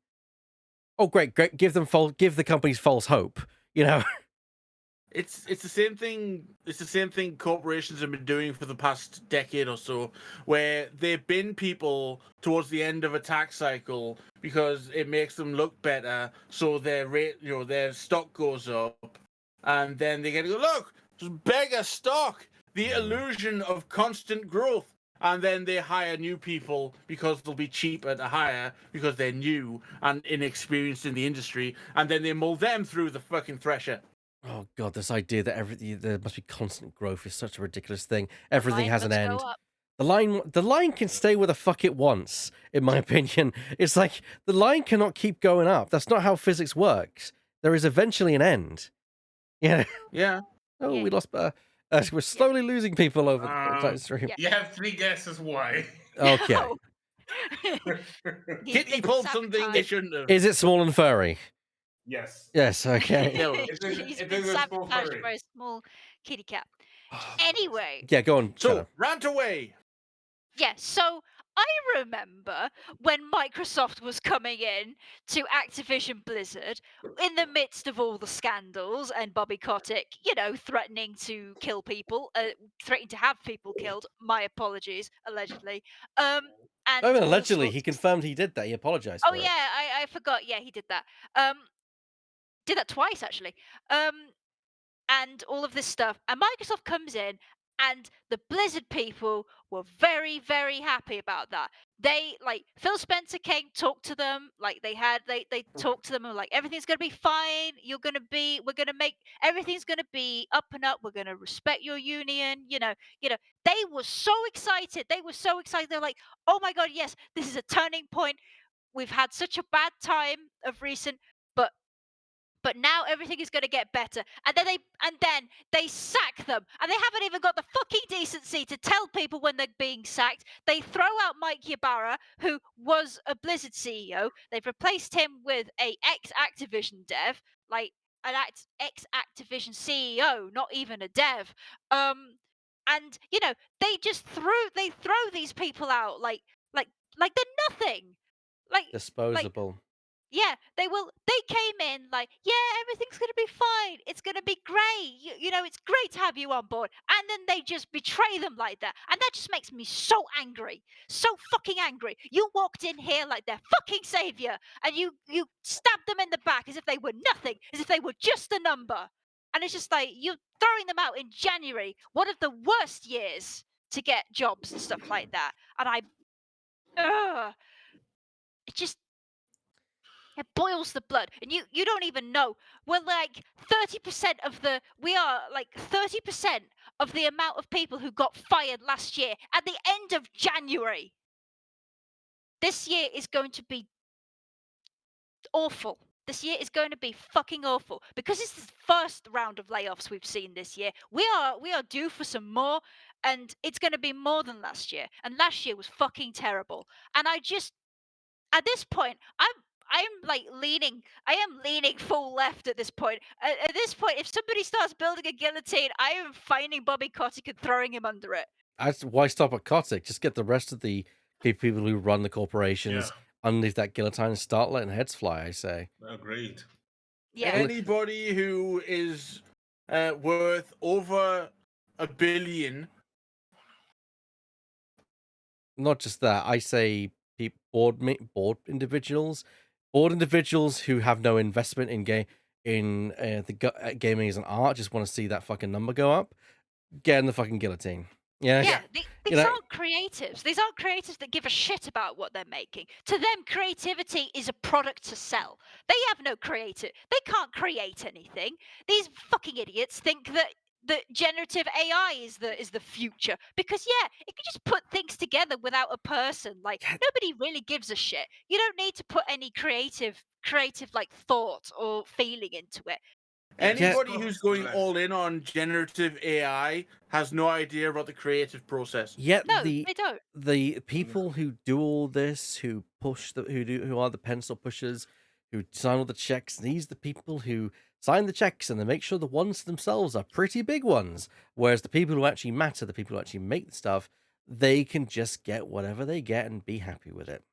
Oh, great. Give the companies false hope, It's the same thing. It's the same thing corporations have been doing for the past decade or so, where they bin people towards the end of a tax cycle because it makes them look better, so their rate, their stock goes up, and then they get to go, look, just bigger stock, the illusion of constant growth, and then they hire new people because they'll be cheaper to hire because they're new and inexperienced in the industry, and then they mull them through the fucking thresher. Oh god, this idea that there must be constant growth is such a ridiculous thing. Everything Line has an must go end. up. The line can stay where the fuck it wants, in my opinion. It's like the line cannot keep going up. That's not how physics works. There is eventually an end. Yeah. Yeah. Oh, Yeah. we lost. We're slowly losing people over the stream. Yeah. You have 3 guesses why. Okay. No. He's Kitty been pulled something they sabotaged. shouldn't have. Is it small and furry? Yes. Yes. Okay. Yeah, He's it been is a small sabotaged furry. by a small kitty cat. Anyway, Yeah. Go on. So, Shanna. rant away. yeah, so I remember when Microsoft was coming in to Activision Blizzard in the midst of all the scandals and Bobby Kotick, threatening to kill people, threatening to have people killed. My apologies, allegedly. And Oh, all allegedly, sorts he of confirmed he did that. He apologized Oh for it. yeah, I forgot. Yeah, he did that. Did that twice actually. And all of this stuff. And Microsoft comes in, and the Blizzard people were very, very happy about that. They Phil Spencer came, talked to them, they talked to them and were like, everything's gonna be fine. We're gonna make everything's gonna be up and up. We're gonna respect your union. They were so excited. They were so excited. They're like, oh my god, yes, this is a turning point. We've had such a bad time of recent, but now everything is going to get better. And then they sack them, and they haven't even got the fucking decency to tell people when they're being sacked. They throw out Mike Ybarra, who was a Blizzard CEO. They've replaced him with a ex-Activision dev, like an ex-Activision CEO, not even a dev. And they just throw these people out like they're nothing. Disposable. Yeah, they came in like, yeah, everything's gonna be fine. It's gonna be great. It's great to have you on board. And then they just betray them like that. And that just makes me so angry. So fucking angry. You walked in here like their fucking savior, and you stabbed them in the back as if they were nothing, as if they were just a number. And it's just like, you're throwing them out in January, one of the worst years to get jobs and stuff like that. And it just it boils the blood, and you don't even know. We're like 30% of the we are like 30% of the amount of people who got fired last year at the end of January. This year is going to be awful. This year is going to be fucking awful because it's the first round of layoffs we've seen this year. We are due for some more, and it's going to be more than last year. And last year was fucking terrible. And I just at this point, I am leaning full left at this point. At this point, if somebody starts building a guillotine, I am finding Bobby Kotick and throwing him under it. Why stop at Kotick? Just get the rest of the people who run the corporations underneath that guillotine and start letting heads fly, I say. Agreed. Yeah. Anybody who is worth over $1 billion. Not just that, I say board individuals who have no investment in gaming as an art, just want to see that fucking number go up. Get in the fucking guillotine. Yeah. These aren't creatives. These aren't creatives that give a shit about what they're making. To them, creativity is a product to sell. They have no creative. They can't create anything. These fucking idiots think that generative AI is the future because it can just put things together without a person. Like nobody really gives a shit. You don't need to put any creative like thought or feeling into it. Anybody who's going all in on generative AI has no idea about the creative process. Yet no, they don't. The people who do all this, who are the pencil pushers, who sign all the checks, these are the people who sign the checks and they make sure the ones themselves are pretty big ones. Whereas the people who actually matter, the people who actually make the stuff, they can just get whatever they get and be happy with it.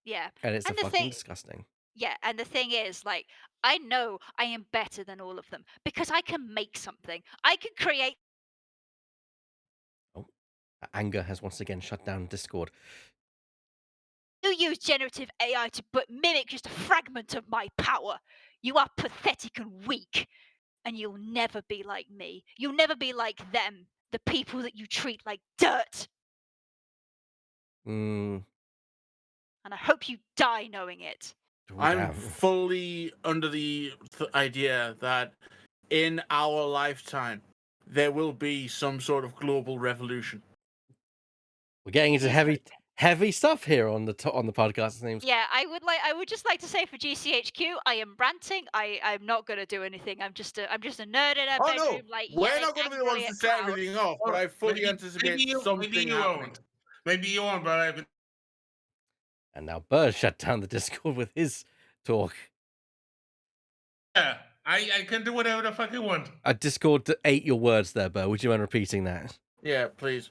Yeah. And it's fucking disgusting. Yeah, and the thing is, like, I know I am better than all of them because I can make something. I can create. Oh, anger has once again shut down Discord. You use generative AI to mimic just a fragment of my power. You are pathetic and weak, and you'll never be like me. You'll never be like them, the people that you treat like dirt. And I hope you die knowing it. I'm fully under the idea that in our lifetime there will be some sort of global revolution. We're getting into heavy stuff here on the podcast. Names. Yeah, I would just like to say for GCHQ, I am ranting. I'm not gonna do anything. I'm just a nerd in a bedroom. Like we're not gonna be the ones to set everything off, but I fully anticipate something happening. Maybe you won't, but I've been. And now Bird shut down the Discord with his talk. Yeah, I can do whatever the fuck I want. Discord ate your words there, Bird. Would you mind repeating that? Yeah, please.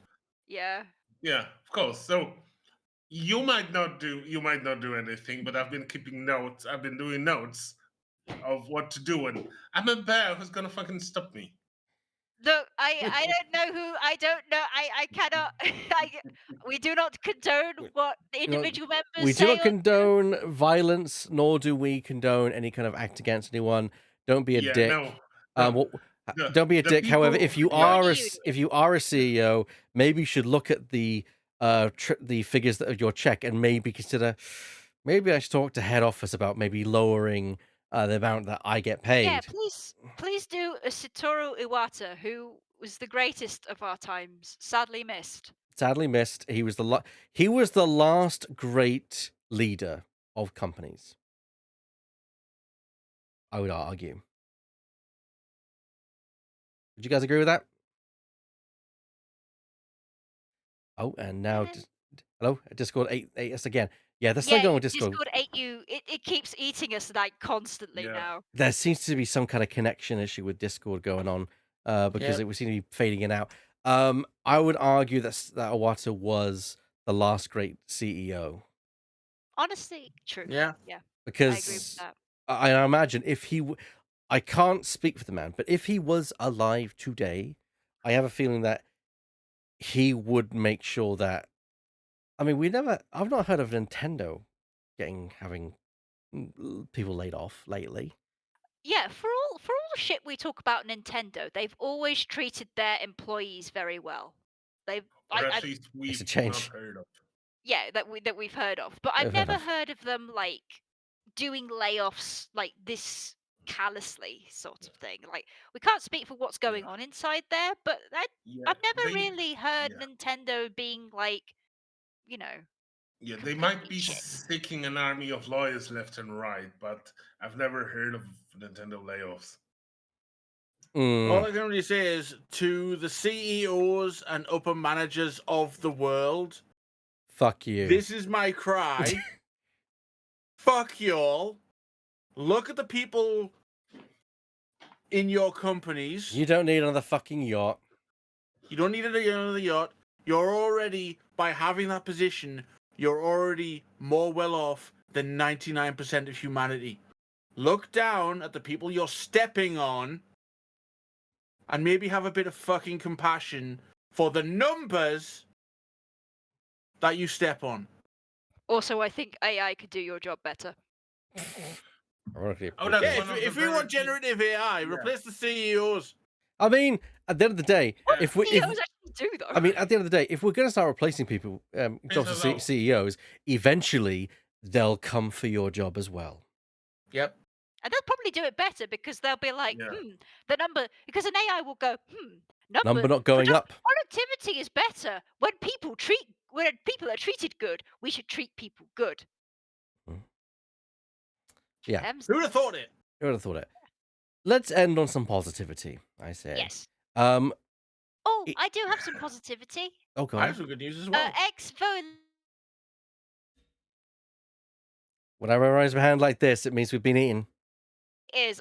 Yeah. Yeah, of course. So you might not do anything, but I've been keeping notes. I've been doing notes of what to do, and I'm a bear who's gonna fucking stop me. Look, I don't know who. I don't know. I cannot. We do not condone what the individual members we say. We do not condone violence, nor do we condone any kind of act against anyone. Don't be a dick. No. Don't be a dick. However, if you are a CEO, maybe you should look at the figures of your check and maybe consider. Maybe I should talk to head office about maybe lowering the amount that I get paid. Yeah, please do a Satoru Iwata, who was the greatest of our times, sadly missed. He was the last great leader of companies, I would argue. Would you guys agree with that? Oh, and now, hello, Discord ate us again. Yeah, they're still going with Discord. Discord ate you. It keeps eating us like constantly now. There seems to be some kind of connection issue with Discord going on because it would seem to be fading in out. I would argue that Iwata was the last great CEO. Honestly, true. Yeah. Because I agree with that. I imagine if I can't speak for the man, but if he was alive today, I have a feeling that he would make sure that. I mean, I've not heard of Nintendo having people laid off lately. Yeah, for all the shit we talk about Nintendo, they've always treated their employees very well. They've Or I at least we've a not change. heard of. yeah, that we've heard of. But I've I've heard never of. heard of them like doing layoffs like this callously, sort of thing. Like we can't speak for what's going on inside there, but Yeah, I've never they, really heard yeah. Nintendo being like, you know, Yeah, they might be Shit. seeking an army of lawyers left and right, but I've never heard of Nintendo layoffs. Mm, All I can really say is to the CEOs and upper managers of the world, fuck you. this is my cry. Fuck y'all. Look at the people in your companies. You don't need another fucking yacht. You don't need another yacht. You're already, by having that position, you're already more well off than 99% of humanity. Look down at the people you're stepping on and maybe have a bit of fucking compassion for the numbers that you step on. also I think AI could do your job better. Ironically, Oh, that's Yeah, one of if the we very want few- generative AI, Yeah. replace the CEOs. I mean, at the end of the day, if we, CEOs actually do though. I mean, at the end of the day, if we're going to start replacing people, jobs of hello. CEOs, eventually they'll come for your job as well. Yep. and they'll probably do it better because they'll be like, Yeah. the number, because an AI will go, Number not going up. Productivity is better when people are treated good. We should treat people good. Yeah. Them's Who would have thought it? Who would have thought it? Let's end on some positivity, I say. yes. Oh, I do have some positivity. I have God. some good news as well. Whenever I raise my hand like this, it means we've been eaten.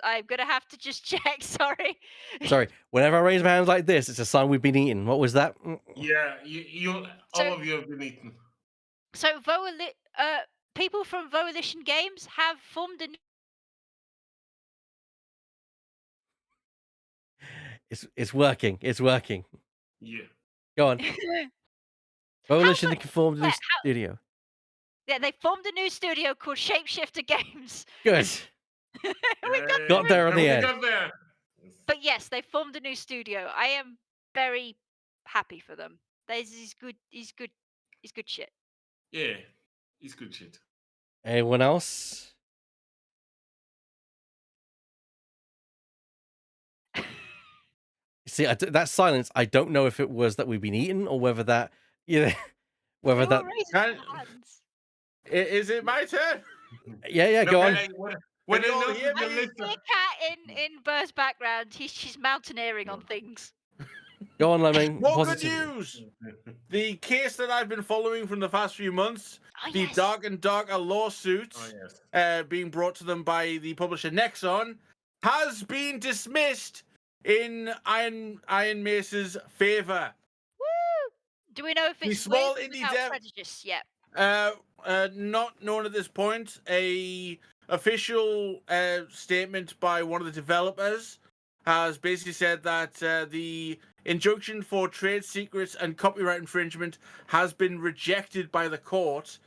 I'm gonna have to just check. Sorry. Sorry. Whenever I raise my hand like this, it's a sign we've been eaten. What was that? Yeah, you So- all of you have been eaten. So people from Volition Games have formed a It's working. It's working. Yeah. Go on. Volition much- conformed in the yeah, studio. yeah, they formed a new studio called Shapeshifter Games. Good. We got Got there in the We end. got there. But yes, they formed a new studio. I am very happy for them. He's good shit. Yeah, it's good shit. Anyone else? See, that silence, I don't know if it was that we've been eaten or whether that, whether They that, were raising Can- their hands. Is it my turn? yeah, go on. When Can you all I hear noticed the me? list The of- cat in Burr's background, she's mountaineering on things. Go on, Lemming. More Positive. good news. The case that I've been following from the past few months, Oh, the yes. Dark and Darker lawsuit Oh yes. being brought to them by the publisher Nexon, has been dismissed in Iron Mace's favour. Woo! Do we know if The it's small with or indie without dev- prejudice yet? Not known at this point. A official statement by one of the developers has basically said that the injunction for trade secrets and copyright infringement has been rejected by the court,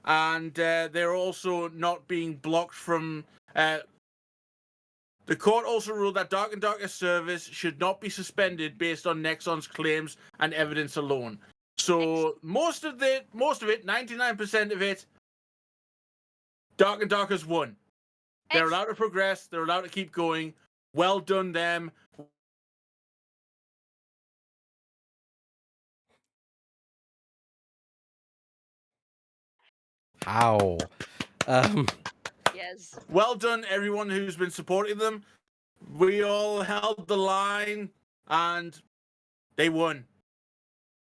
and they're also not being blocked from. The court also ruled that Dark and Darker service should not be suspended based on Nexon's claims and evidence alone. So most of it, 99% of it, Dark and Darker's won. They're allowed to progress. They're allowed to keep going. Well done, them. Ow. Yes. Well done, everyone who's been supporting them. We all held the line, and they won.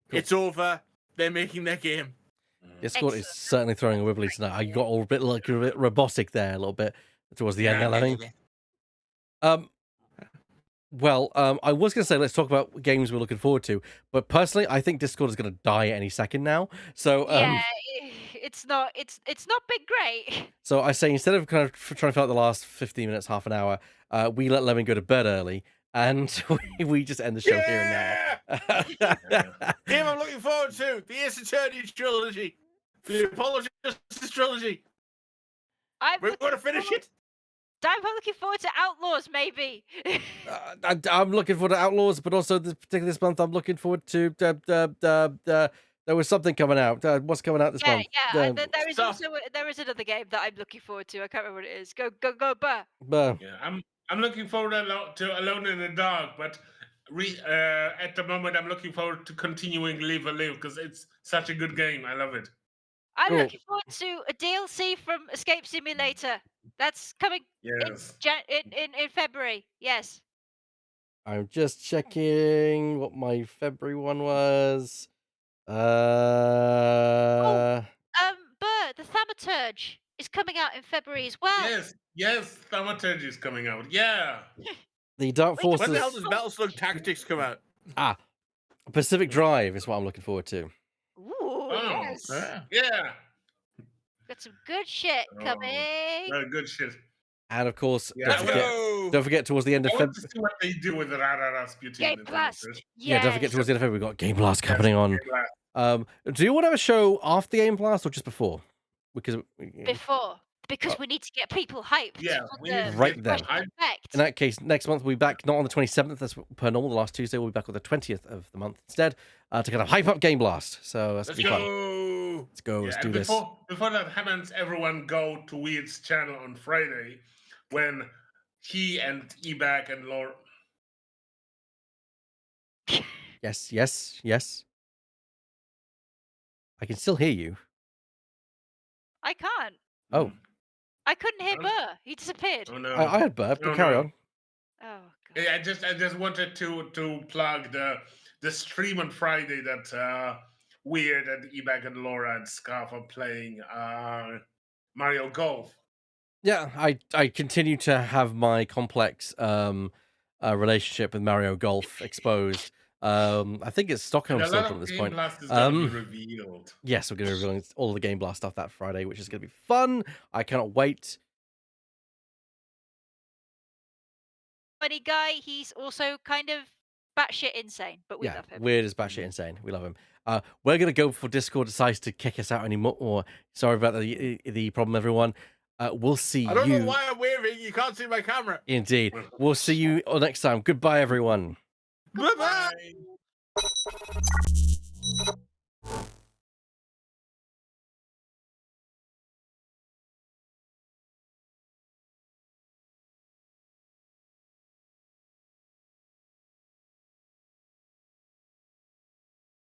Cool. It's over. They're making their game. Discord is Excellent. certainly throwing a wibbly tonight. I got a bit robotic there, a little bit towards the end, Yeah, there, Lemming. Well, I was going to say let's talk about games we're looking forward to, but personally, I think Discord is going to die any second now. So, Yeah, it's not been great. so I say instead of kind of trying to fill out the last 15 minutes, half an hour, we let Lemming go to bed early, and we just end the show here and now. Game I'm looking forward to: the Ace Attorney trilogy, the Apollo Justice trilogy. I'm We're going to finish it. I'm looking forward to Outlaws, maybe. I'm looking forward to Outlaws, but also particularly this month, I'm looking forward to. There was something coming out. What's coming out this month? There is Stuff. also there is another game that I'm looking forward to. I can't remember what it is. Go, Burr. Yeah, I'm looking forward to Alone in the Dark, but at the moment I'm looking forward to continuing Live a Live because it's such a good game. I love it. I'm Cool. looking forward to a DLC from Escape Simulator. That's coming Yes. in February. Yes. I'm just checking what my February one was. Burr, the Thaumaturge is coming out in February as well. Yes, Thaumaturge is coming out. Yeah. The Dark Wait, When the hell Forces. does Battlestar Tactics come out? Pacific Drive is what I'm looking forward to. Ooh, yes. Yeah. Got some good shit coming. Good shit. And of course, Yeah, don't forget, Go! don't forget towards the end of I want February. to see what they do with Rara Rasputin. Game in Blast. Thaumaturge. Yeah, don't forget Yes. towards the end of February. We've got Game Blast happening on. Game Blast. Do you want to have a show after Game Blast or just before? Because Before, because we need to get people hyped. Yeah, for we the need to Right get then. them hyped. effect. in that case, next month we'll be back not on the 27th, that's per normal. The last Tuesday we'll be back on the 20th of the month instead to kind of hype up Game Blast. So that's Let's gonna be fun. go! Let's go. Yeah, Let's and do this. before that happens, everyone go to Weird's channel on Friday when he and Ebag and Laura. Yes. I can still hear you. I can't. Oh, I couldn't hear Oh. Burr. He disappeared. Oh no! I had burp, but No, carry no. on. Oh god. Yeah, I just wanted to plug the stream on Friday that Weird and Ebag and Laura and Scarf are playing Mario Golf. Yeah, I continue to have my complex relationship with Mario Golf exposed. I think it's Stockholm And a lot Syndrome of at this Game point. Blast is going to be revealed. Yes, we're going to be revealing all the Game Blast stuff that Friday, which is going to be fun. I cannot wait. Funny guy. He's also kind of batshit insane, but we Yeah, love him. weird as batshit insane. We love him. We're going to go before Discord decides to kick us out anymore. Sorry about the problem, everyone. We'll see I don't you. know why I'm waving. You can't see my camera. Indeed. We'll see you all next time. Goodbye, everyone. Bye-bye. Bye.